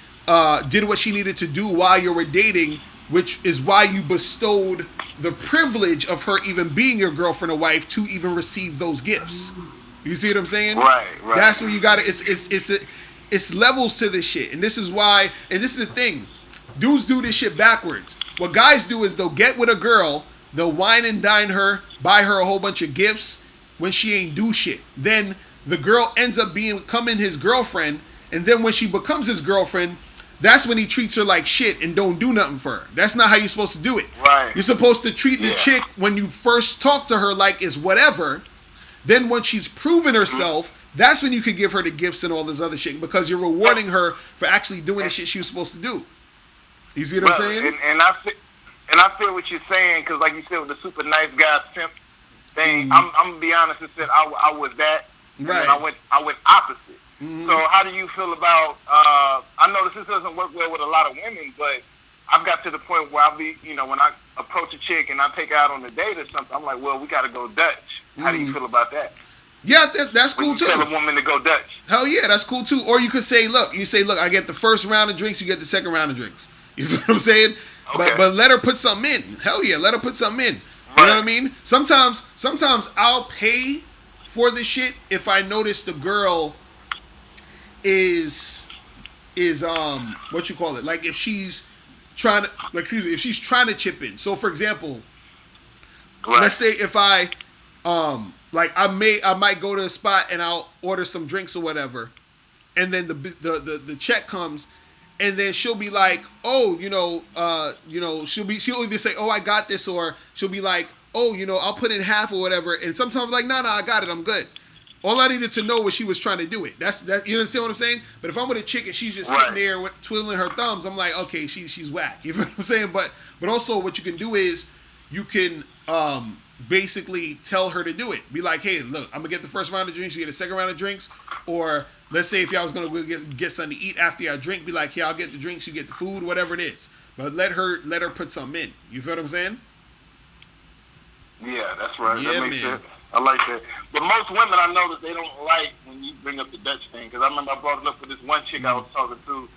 did what she needed to do while you were dating, which is why you bestowed the privilege of her even being your girlfriend or wife to even receive those gifts. You see what I'm saying? Right. That's where you got to, it's levels to this shit. And this is why, and this is the thing, dudes do this shit backwards. What guys do is they'll get with a girl, they'll wine and dine her, buy her a whole bunch of gifts when she ain't do shit. Then the girl ends up becoming his girlfriend, and then when she becomes his girlfriend, that's when he treats her like shit and don't do nothing for her. That's not how you're supposed to do it. Right. You're supposed to treat the chick when you first talk to her like it's whatever. Then when she's proven herself, that's when you could give her the gifts and all this other shit, because you're rewarding her for actually doing the shit she was supposed to do. You see what I'm saying? And I feel what you're saying, because like you said with the super nice guy simp thing, I'm gonna be honest and said I was that. Right. And I went opposite. So how do you feel about? I know this doesn't work well with a lot of women, but I've got to the point where I'll be, when I approach a chick and I take her out on a date or something, I'm like, well, we got to go Dutch. How do you feel about that? Yeah, that's cool too. Tell a woman to go Dutch. Hell yeah, that's cool too. Or you could say, look, I get the first round of drinks, you get the second round of drinks. You feel what I'm saying? Okay. But let her put something in. Hell yeah, let her put something in. You know what I mean? Sometimes I'll pay for the shit if I notice the girl is what you call it? Like if she's trying to chip in. So for example, let's say if I I might go to a spot and I'll order some drinks or whatever, and then the check comes, and then she'll be like, oh, she'll either say, oh, I got this, or she'll be like, oh, I'll put in half or whatever, and sometimes like, no, I got it, I'm good. All I needed to know was she was trying to do it. That's you understand what I'm saying? But if I'm with a chick and she's just sitting there twiddling her thumbs, I'm like, okay, she's whack. You feel what I'm saying? But also what you can do is you can basically tell her to do it. Be like, hey, look, I'm gonna get the first round of drinks, you get the second round of drinks. Or let's say if y'all was gonna go get something to eat after y'all drink, be like, yeah, I'll get the drinks, you get the food, whatever it is. But let her put something in. You feel what I'm saying? Yeah, that's right. Yeah, that makes man. sense. I like that. But most women, I know that they don't like when you bring up the Dutch thing. Because I remember I brought it up with this one chick I was talking to.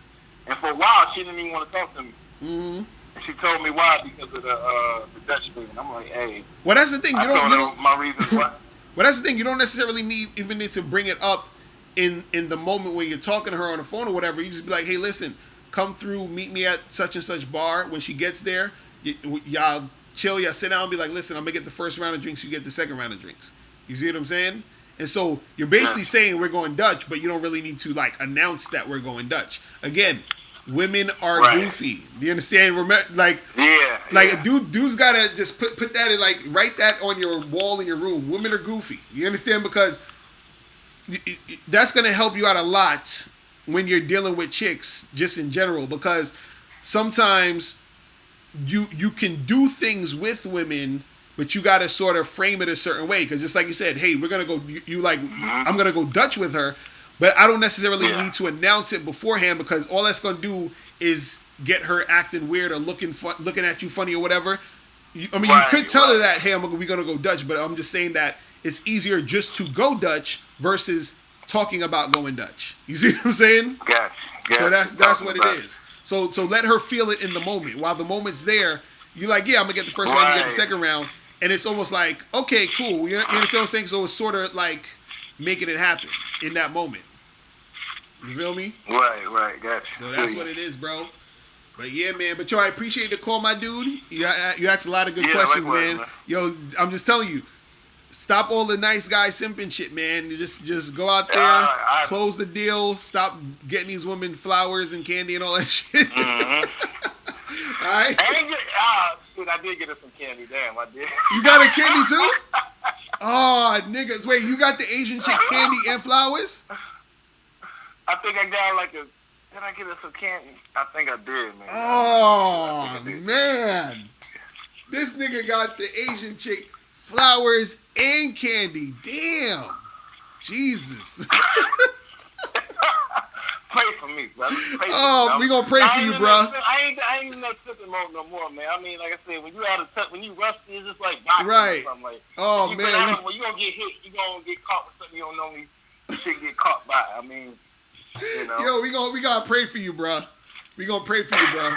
And for a while, she didn't even want to talk to me. Mm-hmm. And she told me why, because of the Dutch thing. And I'm like, hey. Well, that's the thing. You don't my reasons why. Well, that's the thing. You don't necessarily need to bring it up in the moment when you're talking to her on the phone or whatever. You just be like, hey, listen, come through, meet me at such and such bar. When she gets there, y'all chill, y'all sit down and be like, listen, I'm going to get the first round of drinks, you get the second round of drinks. You see what I'm saying? And so you're basically saying we're going Dutch, but you don't really need to announce that we're going Dutch. Again, women are goofy. Do you understand? Dudes gotta just put that in, write that on your wall in your room. Women are goofy. You understand? Because that's gonna help you out a lot when you're dealing with chicks, just in general. Because sometimes you can do things with women, but you got to sort of frame it a certain way. Because just like you said, hey, we're going to go, I'm going to go Dutch with her, but I don't necessarily need to announce it beforehand, because all that's going to do is get her acting weird or looking at you funny or whatever. You could tell her that, hey, we're going to go Dutch, but I'm just saying that it's easier just to go Dutch versus talking about going Dutch. You see what I'm saying? Yes. So that's what it is. So let her feel it in the moment. While the moment's there, you're like, yeah, I'm going to get the first round, you get the second round. and it's almost like, okay, cool. You understand what I'm saying? So it's sort of like making it happen in that moment. You feel me? Right, gotcha. So that's what it is, bro. But yeah, man. But yo, I appreciate the call, my dude. You asked a lot of good questions, likewise, man. Yo, I'm just telling you, stop all the nice guy simping shit, man. You just go out there, close the deal, stop getting these women flowers and candy and all that shit. Mm-hmm. All right. Shit, I did get her some candy. Damn, I did. You got a candy too? Oh, niggas. Wait, you got the Asian chick candy and flowers? I think I got like a. Did I get her some candy? I think I did, man. Oh, man. This nigga got the Asian chick flowers and candy. Damn. Jesus. Pray for me, brother. We gonna pray for you, bro. I ain't in that sipping mode no more, man. I mean, like I said, when you out of touch, when you rusty, it's just like boxing or something. Like, oh man. When you gonna get hit, you gonna get caught with something you don't know me. Shit get caught by. I mean, you know. Yo, we gotta pray for you, bro. We gonna pray for you, bro.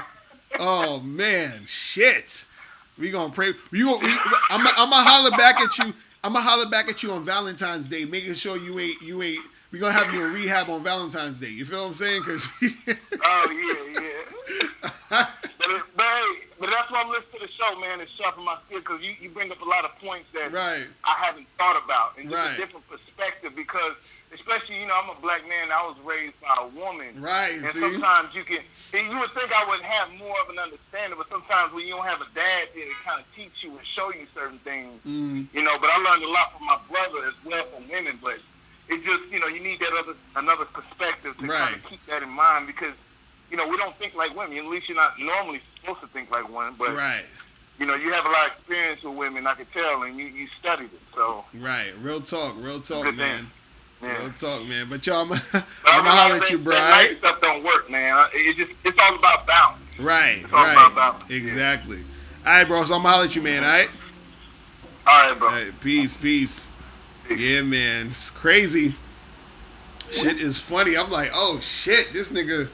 Oh man, shit. We gonna pray. I'm gonna holler back at you. I'm gonna holler back at you on Valentine's Day, making sure you ain't. We gonna have you in rehab on Valentine's Day. You feel what I'm saying? Cause oh yeah. But that's why I'm listening to the show, man. It's sharpen my skill because you bring up a lot of points that I haven't thought about, and just a different perspective. Because especially, I'm a black man. I was raised by a woman, right? And sometimes you would think I would have more of an understanding, but sometimes when you don't have a dad there to kind of teach you and show you certain things, But I learned a lot from my brother as well from women, but. It just, you need that another perspective to kind of keep that in mind because, we don't think like women. At least you're not normally supposed to think like women. But, you have a lot of experience with women, I could tell, and you studied it. So right. Real talk, man. Yeah. Real talk, man. But y'all, I'm going to holler at you, bro. That nice stuff don't work, man. It's all about balance. Right, it's all about balance. Exactly. All right, bro. So I'm going to holler at you, man, all right? All right, bro. All right, peace. Yeah, man, it's crazy. Shit is funny. I'm like, oh shit, this nigga.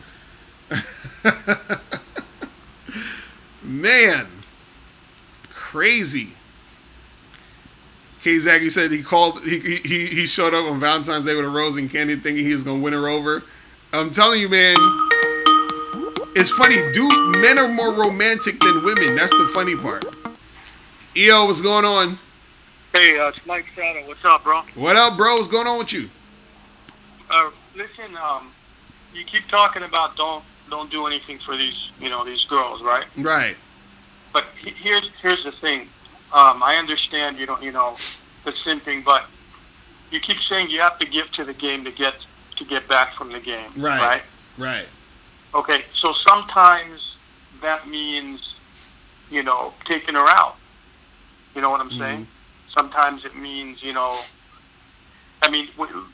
Man, crazy. K-Zag, he said he showed up on Valentine's Day with a rose and candy thinking he was gonna win her over. I'm telling you, man, it's funny. Men are more romantic than women. That's the funny part. EO, what's going on? Hey, it's Mike Sato. What's up, bro? What up, bro? What's going on with you? Listen, you keep talking about don't do anything for these girls, right? Right. But here's the thing. I understand you don't the simping, but you keep saying you have to give to the game to get back from the game, right? Right. Okay, so sometimes that means taking her out. You know what I'm saying? Sometimes it means,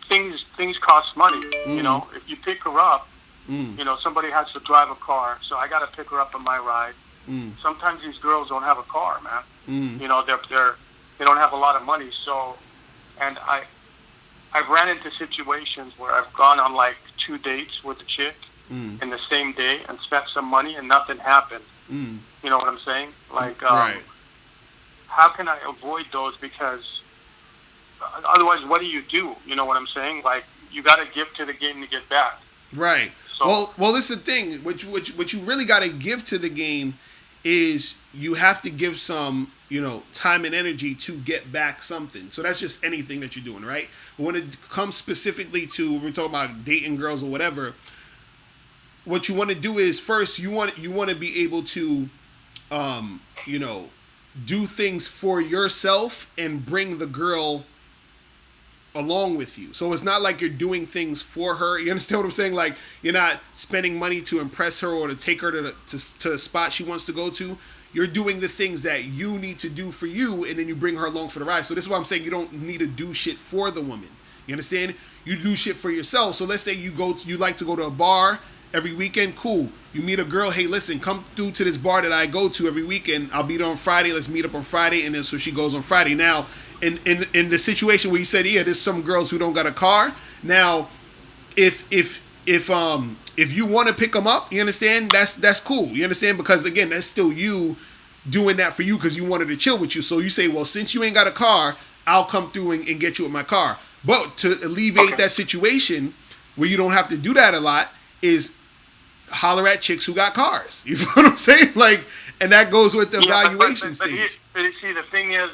things cost money. If you pick her up, somebody has to drive a car, so I got to pick her up on my ride. Sometimes these girls don't have a car, man. They don't have a lot of money. So, and I've ran into situations where I've gone on like 2 dates with a chick in the same day and spent some money and nothing happened. You know what I'm saying? Like, right. How can I avoid those? Because otherwise, what do? You know what I'm saying? Like, you got to give to the game to get back. Right. So, well, this is the thing. What you really got to give to the game is you have to give some, time and energy to get back something. So that's just anything that you're doing, right? But when it comes specifically to, when we're talking about dating girls or whatever, what you want to do is first you want to be able to, do things for yourself and bring the girl along with you. So it's not like you're doing things for her. You understand what I'm saying? Like, you're not spending money to impress her or to take her to a spot she wants to go to. You're doing the things that you need to do for you, and then you bring her along for the ride. So this is why I'm saying you don't need to do shit for the woman. You understand? You do shit for yourself. So let's say you like to go to a bar every weekend. Cool. You meet a girl. Hey, listen, come through to this bar that I go to every weekend. I'll be there on Friday. Let's meet up on Friday. And then so she goes on Friday. Now, in the situation where you said, yeah, there's some girls who don't got a car. Now, if you want to pick them up, you understand? That's cool. You understand? Because again, that's still you doing that for you because you wanted to chill with you. So you say, well, since you ain't got a car, I'll come through and get you with my car. But to alleviate that situation where you don't have to do that a lot is holler at chicks who got cars. You know what I'm saying? Like, and that goes with the evaluation stage. But you see, the thing is,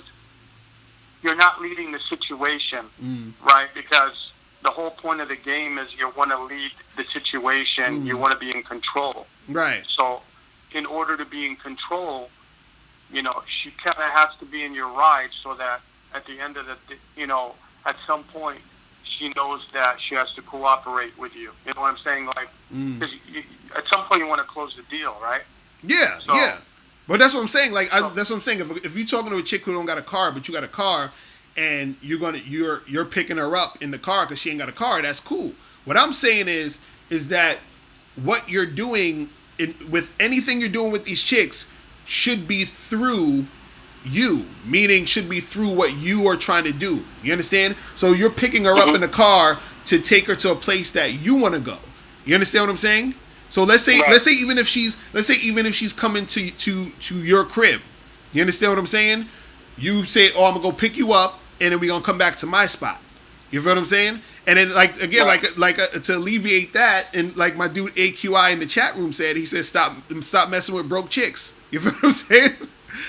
you're not leading the situation, right? Because the whole point of the game is you want to lead the situation. You want to be in control. Right. So in order to be in control, you know, she kind of has to be in your ride so that at the end of the, you know, at some point she knows that she has to cooperate with you. You know what I'm saying? Like, because at some point you want to close the deal, right? Yeah, yeah. But that's what I'm saying. Like, that's what I'm saying. If you're talking to a chick who don't got a car, but you got a car, and you're picking her up in the car because she ain't got a car, that's cool. What I'm saying is that what you're doing with anything you're doing with these chicks should be through you, meaning should be through what you are trying to do. You understand? So you're picking her up in the car to take her to a place that you want to go. You understand what I'm saying? So let's say even if she's coming to your crib. You understand what I'm saying? You say, "Oh, I'm gonna go pick you up, and then we're gonna come back to my spot." You feel what I'm saying? And then, like, again, to alleviate that, and like my dude AQI in the chat room said, he said, stop messing with broke chicks. You feel what I'm saying?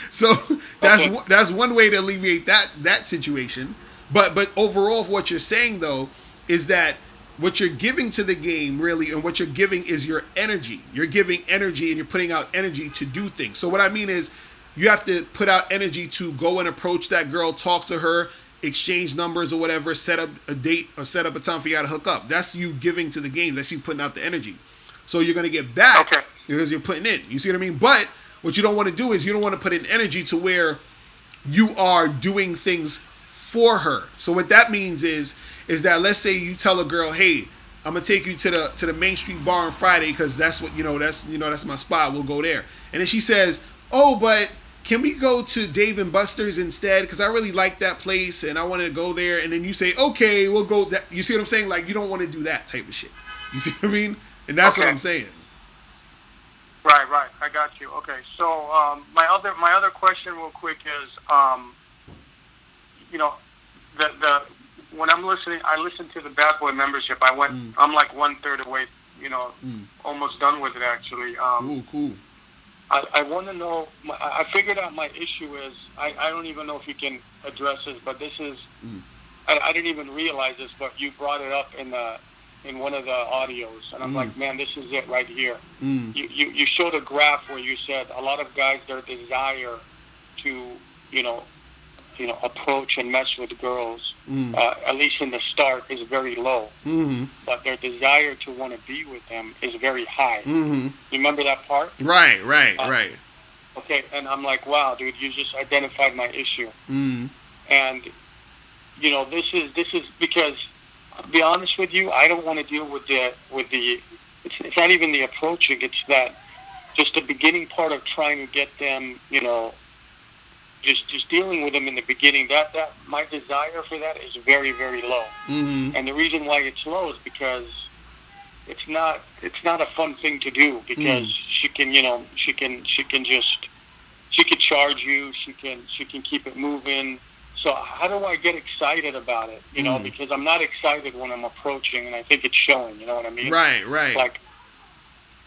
So that's one way to alleviate that situation. But overall, what you're saying though is that what you're giving to the game really, and what you're giving is your energy. You're giving energy, and you're putting out energy to do things. So what I mean is, you have to put out energy to go and approach that girl, talk to her, exchange numbers or whatever, set up a date or set up a time for you to hook up. That's you giving to the game. That's you putting out the energy. So you're going to get back because you're putting in. You see what I mean? But what you don't want to do is you don't want to put in energy to where you are doing things for her. So what that means is that, let's say you tell a girl, "Hey, I'm gonna take you to the Main Street Bar on Friday because that's what that's my spot. We'll go there." And then she says, "Oh, but can we go to Dave and Buster's instead? Because I really like that place and I want to go there." And then you say, "Okay, we'll go." You see what I'm saying? Like, you don't want to do that type of shit. You see what I mean? And that's what I'm saying. Right. I got you. Okay. So my other question, real quick, is the when I'm listening, I listen to the Bad Boy membership. I'm like 1/3 away. Almost done with it actually. Cool. I want to know. I figured out my issue is I don't even know if you can address this, but this is I didn't even realize this, but you brought it up in one of the audios, and I'm like, man, this is it right here. You showed a graph where you said a lot of guys, their desire to approach and mess with girls, at least in the start, is very low. But their desire to want to be with them is very high. You remember that part? Right. Okay, and I'm like, wow, dude, you just identified my issue. And this is because, I'll be honest with you, I don't want to deal with the. It's not even the approaching. It's that just the beginning part of trying to get them, just dealing with them in the beginning. That my desire for that is very, very low. And the reason why it's low is because it's not a fun thing to do, because she can charge you, she can keep it moving. So how do I get excited about it? Because I'm not excited when I'm approaching, and I think it's showing. You know what I mean? Right. Like,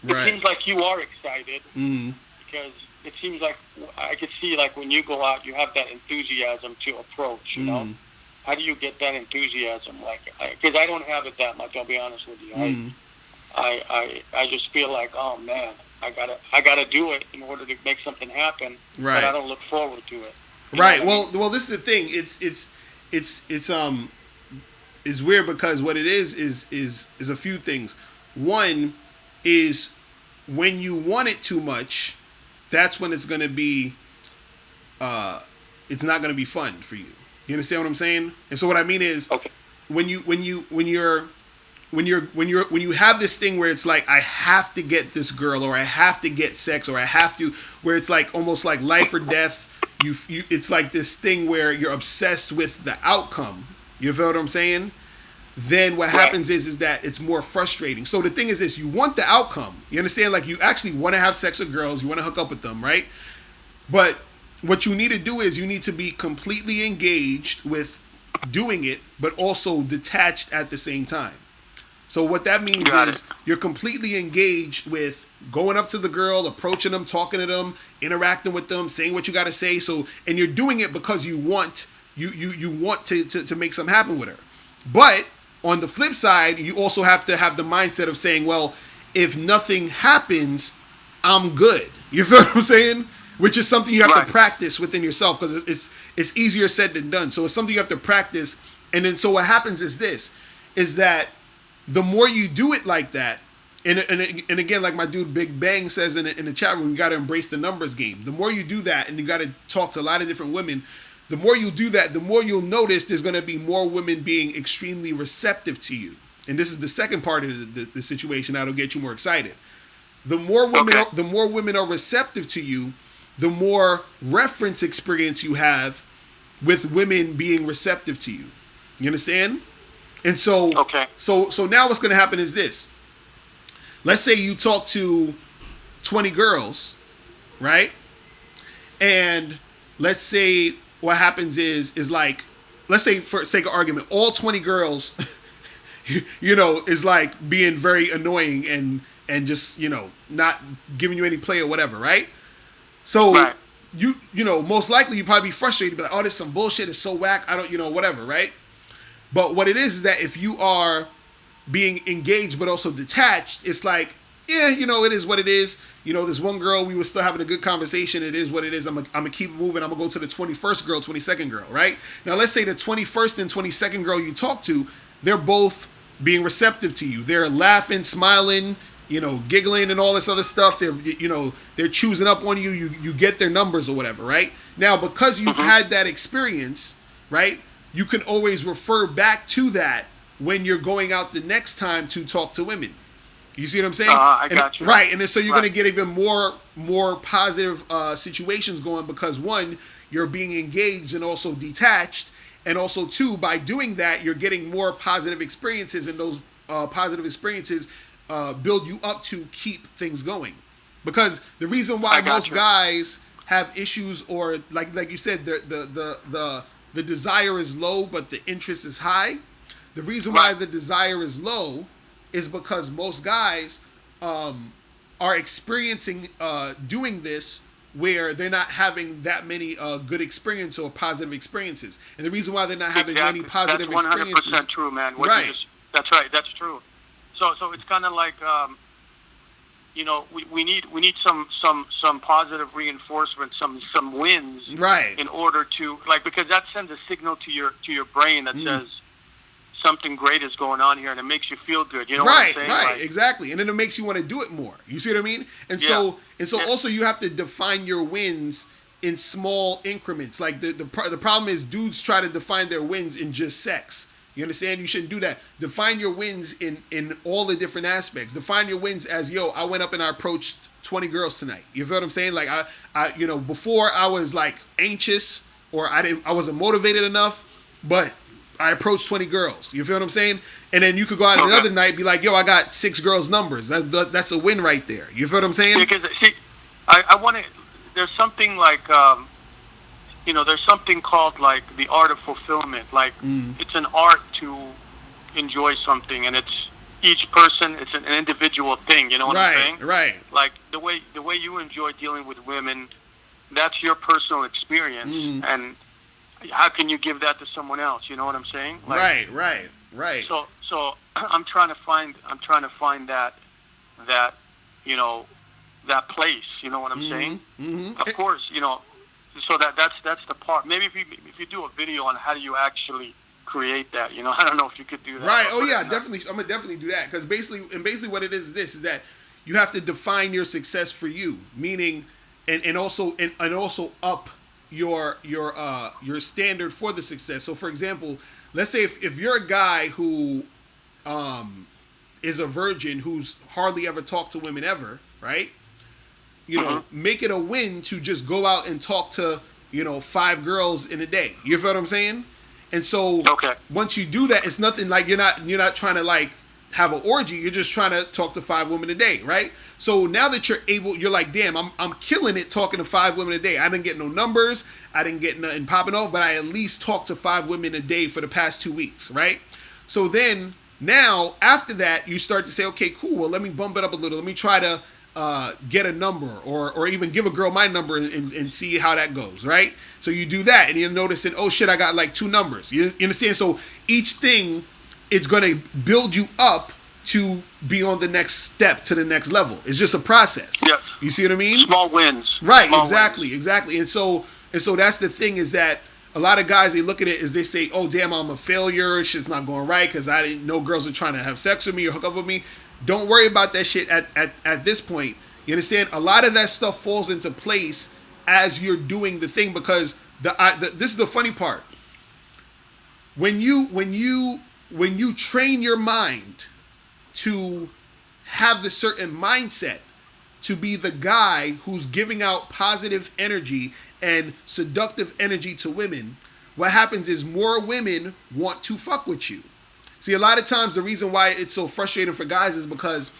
it seems like you are excited because it seems like I could see, like, when you go out, you have that enthusiasm to approach. How do you get that enthusiasm? Like, because I don't have it that much. I'll be honest with you. I just feel like, oh man, I gotta do it in order to make something happen. Right. But I don't look forward to it. Right. Well, this is the thing. It's weird because what it is a few things. One is when you want it too much, that's when it's gonna be. It's not gonna be fun for you. You understand what I'm saying? And so what I mean is, when you have this thing where it's like, I have to get this girl, or I have to get sex, or I have to, where it's like almost like life or death. It's like this thing where you're obsessed with the outcome. You feel what I'm saying? Then what happens is that it's more frustrating. So the thing is this: you want the outcome. You understand? Like, you actually want to have sex with girls, you want to hook up with them, right? But what you need to do is you need to be completely engaged with doing it, but also detached at the same time. So what that means Got is it. you're completely engaged with going up to the girl, approaching them, talking to them, interacting with them, saying what you got to say. So, and you're doing it because you want you want to make something happen with her. But on the flip side, you also have to have the mindset of saying, well, if nothing happens, I'm good. You feel what I'm saying? Which is something you have Right. to practice within yourself, because it's easier said than done. So it's something you have to practice. And then so what happens is this, is that the more you do it like that, and again, like my dude Big Bang says in the chat room, you got to embrace the numbers game. The more you do that, and you got to talk to a lot of different women, the more you do that, the more you'll notice there's going to be more women being extremely receptive to you. And this is the second part of the situation that'll get you more excited. The more women, Okay. the more women are receptive to you, the more reference experience you have with women being receptive to you. You understand? And so, Okay. so now what's going to happen is this. Let's say you talk to 20 girls, right? And let's say what happens is like, let's say for sake of argument, all 20 girls, is like being very annoying and just, not giving you any play or whatever, right? So Right. most likely you probably be frustrated, be like, oh, this is some bullshit, it's so whack, I don't, whatever, right? But what it is that if you are being engaged but also detached, it's like, yeah, it is what it is. This one girl, we were still having a good conversation. It is what it is. I'm gonna keep moving. I'm gonna go to the 21st girl, 22nd girl, right? Now let's say the 21st and 22nd girl you talk to, they're both being receptive to you. They're laughing, smiling, giggling and all this other stuff. They're choosing up on you. You get their numbers or whatever, right? Now, because you've had that experience, right? You can always refer back to that when you're going out the next time to talk to women. You see what I'm saying? I got you. Right, and then so you're Right. going to get even more positive situations going, because one, you're being engaged and also detached, and also two, by doing that, you're getting more positive experiences, and those positive experiences build you up to keep things going. Because the reason why I got most you. guys have issues, or like you said, the desire is low but the interest is high. The reason why Right. the desire is low is because most guys are experiencing doing this where they're not having that many good experience or positive experiences. And the reason why they're not having Exactly. many positive That's 100% experiences, true, man. What Right. That's right. That's true. So it's kind of like, we need some positive reinforcement, some wins, right? in order to, like, because that sends a signal to your brain that says something great is going on here, and it makes you feel good. You know what I'm Right, saying? right, Like, exactly. And then it makes you want to do it more. You see what I mean? And so Yeah. also you have to define your wins in small increments. Like the problem is dudes try to define their wins in just sex. You understand? You shouldn't do that. Define your wins in all the different aspects. Define your wins as, I went up and I approached 20 girls tonight. You feel what I'm saying? Like I before I was like anxious, or I wasn't motivated enough, but I approached 20 girls. You feel what I'm saying? And then you could go out another night and be like, I got 6 girls' numbers. That's a win right there. You feel what I'm saying? because see, I want to. There's something like, there's something called like the art of fulfillment. Like it's an art to enjoy something, and it's each person. It's an individual thing. You know what I'm saying? Right. Like the way you enjoy dealing with women, that's your personal experience, and how can you give that to someone else? You know what I'm saying? Like, Right. So I'm trying to find that that place. You know what I'm saying? Of course, So that's the part. Maybe if you do a video on how do you actually create that, I don't know if you could do that. Right. Oh yeah, definitely. I'm gonna definitely do that, because basically what it is that you have to define your success for you, meaning and also up your standard for the success. So for example, let's say if you're a guy who is a virgin, who's hardly ever talked to women ever, right? Make it a win to just go out and talk to 5 girls in a day. You feel what I'm saying? And so once you do that, it's nothing like you're not trying to like have an orgy. You're just trying to talk to 5 women a day, right? So now that you're like, damn, I'm killing it talking to 5 women a day. I didn't get no numbers. I didn't get nothing popping off, but I at least talked to 5 women a day for the past 2 weeks, right? So then now after that, you start to say, okay, cool. Well, let me bump it up a little. Let me try to get a number or even give a girl my number and see how that goes, right? So you do that and you're noticing, oh shit, I got like 2 numbers. You understand? So each thing, it's going to build you up to be on the next step, to the next level. It's just a process. Yes. You see what I mean? Small wins. Right, Small exactly, wins. exactly. And so that's the thing, is that a lot of guys, they look at it as they say, oh damn, I'm a failure, shit's not going right because I didn't know girls are trying to have sex with me or hook up with me. Don't worry about that shit at this point. You understand? A lot of that stuff falls into place as you're doing the thing, because this is the funny part. When you train your mind to have the certain mindset to be the guy who's giving out positive energy and seductive energy to women, what happens is more women want to fuck with you. See, a lot of times the reason why it's so frustrating for guys is because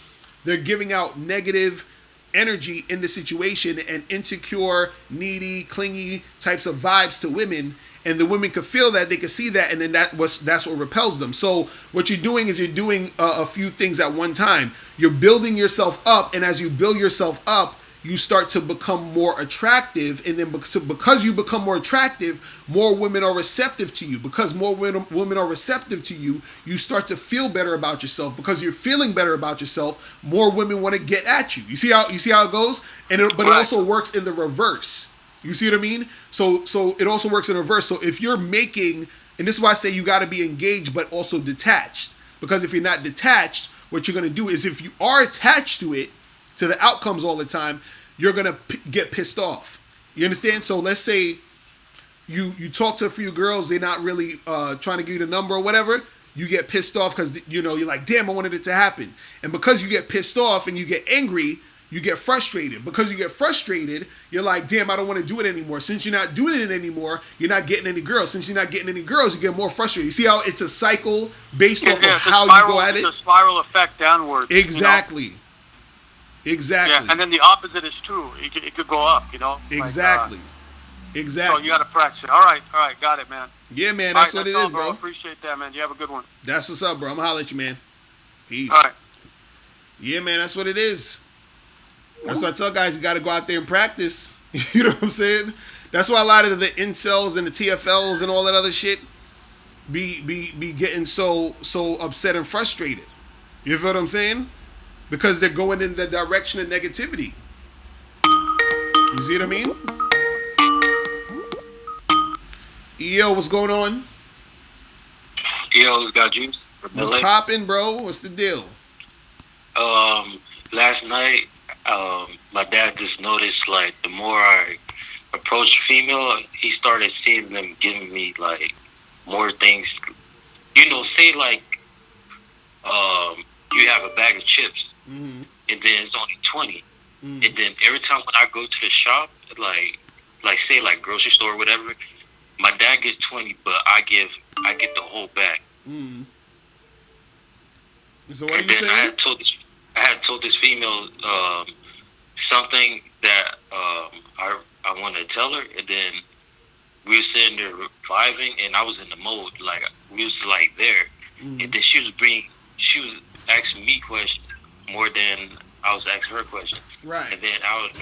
they're giving out negative energy in the situation and insecure, needy, clingy types of vibes to women, and the women could feel that, they could see that, and then that's what repels them. So what you're doing is you're doing a few things at one time. You're building yourself up, and as you build yourself up, you start to become more attractive, and then because you become more attractive, more women are receptive to you. Because more women are receptive to you, you start to feel better about yourself. Because you're feeling better about yourself, more women want to get at you. You see how it goes? But it also works in the reverse. You see what I mean? So it also works in reverse. So if you're making, and this is why I say you got to be engaged but also detached. Because if you're not detached, what you're going to do is, if you are attached to it, to the outcomes all the time, you're going to get pissed off. You understand? So let's say you talk to a few girls, they're not really trying to give you the number or whatever. You get pissed off because, you're like, damn, I wanted it to happen. And because you get pissed off and you get angry, you get frustrated. Because you get frustrated, you're like, damn, I don't want to do it anymore. Since you're not doing it anymore, you're not getting any girls. Since you're not getting any girls, you get more frustrated. You see how it's a cycle based off of how you go at it? It's a spiral effect downwards. Exactly. You know? Exactly. Yeah, and then the opposite is true. It could go up, Exactly. Exactly. So you got to practice it. All right, got it, man. Yeah, man, that's what it is, bro. Appreciate that, man. You have a good one. That's what's up, bro. I'm gonna holler at you, man. Peace. All right. Yeah, man, that's what it is. That's why I tell guys, you got to go out there and practice. You know what I'm saying? That's why a lot of the incels and the TFLs and all that other shit be getting so upset and frustrated. You feel what I'm saying? Because they're going in the direction of negativity. You see what I mean? Yo, what's going on? Yo, got juice. What's poppin', bro? What's the deal? Last night, my dad just noticed, like, the more I approached female, he started seeing them giving me, like, more things. Say, like, you have a bag of chips, and then it's only 20. And then every time when I go to the shop, like say, like, grocery store or whatever, my dad gets 20, but I get the whole bag. So what are you saying? I had told this female something that I wanted to tell her, and then we were sitting there vibing, and I was in the mode, like, we was like there, and then she was asking me questions more than I was asking her questions. Right. And then out of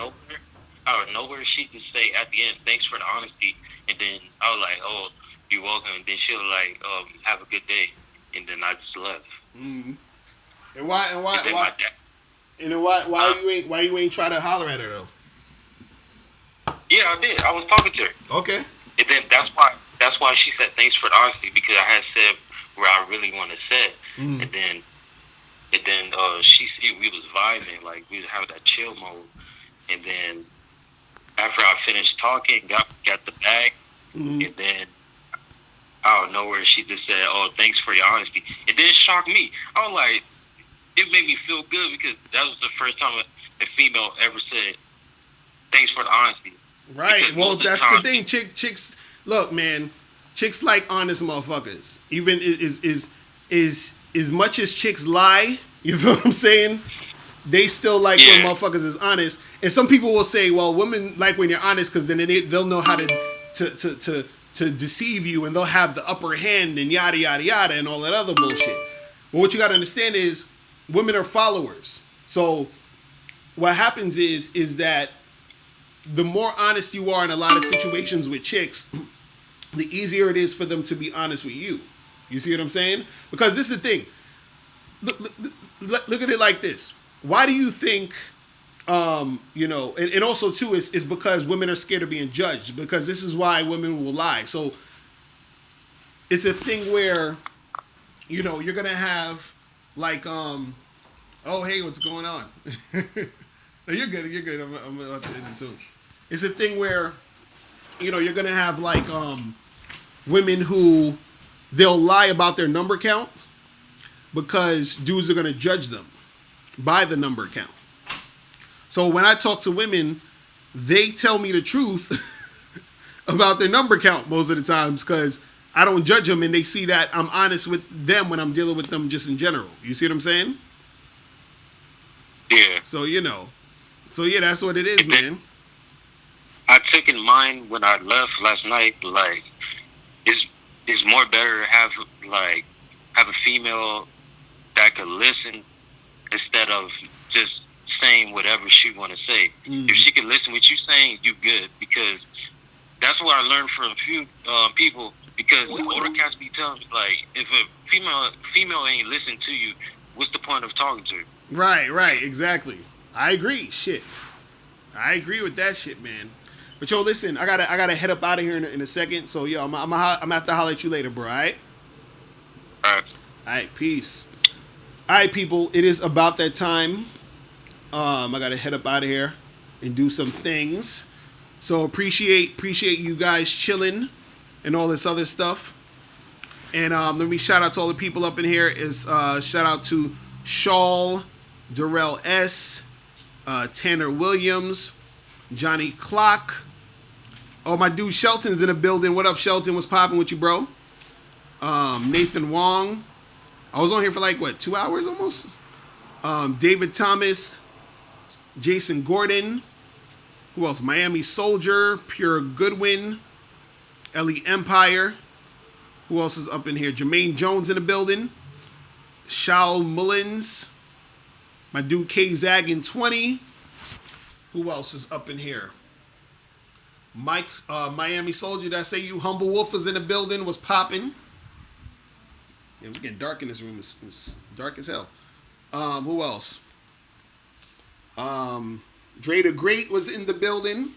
nowhere, she just say at the end, "Thanks for the honesty," and then I was like, "Oh, you're welcome." And then she was like, "Have a good day," and then I just left. And why you ain't try to holler at her though? Yeah, I did. I was talking to her. Okay. And then that's why she said thanks for the honesty, because I had said where I really want to say. And then she see we was vibing, like we was having that chill mode. And then after I finished talking, got the bag, and then out of nowhere she just said, "Oh, thanks for your honesty." It didn't shock me. I was like, it made me feel good, because that was the first time a female ever said thanks for the honesty. Right. Because well, that's the thing. Chicks, look, man. Chicks like honest motherfuckers. Even is is as much as chicks lie, you feel what I'm saying? They still like when motherfuckers is honest. And some people will say, well, women like when you're honest because then they'll know how to deceive you and they'll have the upper hand and yada, yada, yada and all that other bullshit. But what you got to understand is women are followers. So what happens is that the more honest you are in a lot of situations with chicks, the easier it is for them to be honest with you. You see what I'm saying? Because this is the thing. Look at it like this. Why do you think, and also too is because women are scared of being judged, because this is why women will lie. So it's a thing where, you're going to have like, oh, hey, what's going on? No, you're good. I'm about to end it soon. It's a thing where, you're going to have like women who they'll lie about their number count because dudes are going to judge them by the number count. So when I talk to women, they tell me the truth about their number count most of the times because I don't judge them and they see that I'm honest with them when I'm dealing with them just in general. You see what I'm saying? Yeah. So, So, yeah, that's what it is, man. I took in mind when I left last night, like, it's more better to have a female that could listen instead of just saying whatever she want to say. If she can listen what you saying, you good. Because that's what I learned from a few people. Because the older cats be telling me, like, if a female ain't listening to you, what's the point of talking to her? Right, exactly. I agree. Shit, I agree with that shit, man. But yo, listen, I gotta head up out of here in a second. So yo, I'm gonna have to holler at you later, bro. All right. All right, peace. All right, people, it is about that time. I gotta head up out of here and do some things. So appreciate you guys chilling and all this other stuff. And let me shout out to all the people up in here. Shout out to Shawl, Darrell S, Tanner Williams, Johnny Clock. Oh, my dude Shelton's in the building. What up, Shelton? What's popping with you, bro? Nathan Wong. I was on here for 2 hours almost? David Thomas, Jason Gordon. Who else? Miami Soldier, Pure Goodwin, Ellie Empire. Who else is up in here? Jermaine Jones in the building. Shaul Mullins. My dude K Zaggin 20. Who else is up in here? Mike, Miami Soldier. Did I say you? Humble Wolf is in the building. Was popping. Yeah, it's getting dark in this room. It's dark as hell. Who else? Dre the Great was in the building.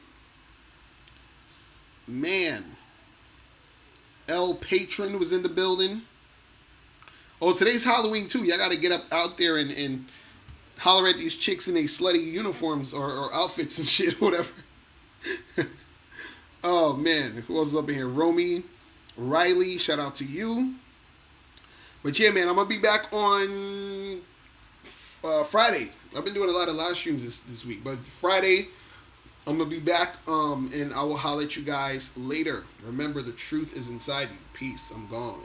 Man. L Patron was in the building. Oh, today's Halloween too. Y'all gotta get out there and holler at these chicks in their slutty uniforms or outfits and shit, whatever. Oh man, who else is up in here? Romy, Riley, shout out to you. But yeah, man, I'm gonna be back on Friday. I've been doing a lot of live streams this week, but Friday I'm gonna be back, and I will holler at you guys later. Remember, the truth is inside you. Peace. I'm gone.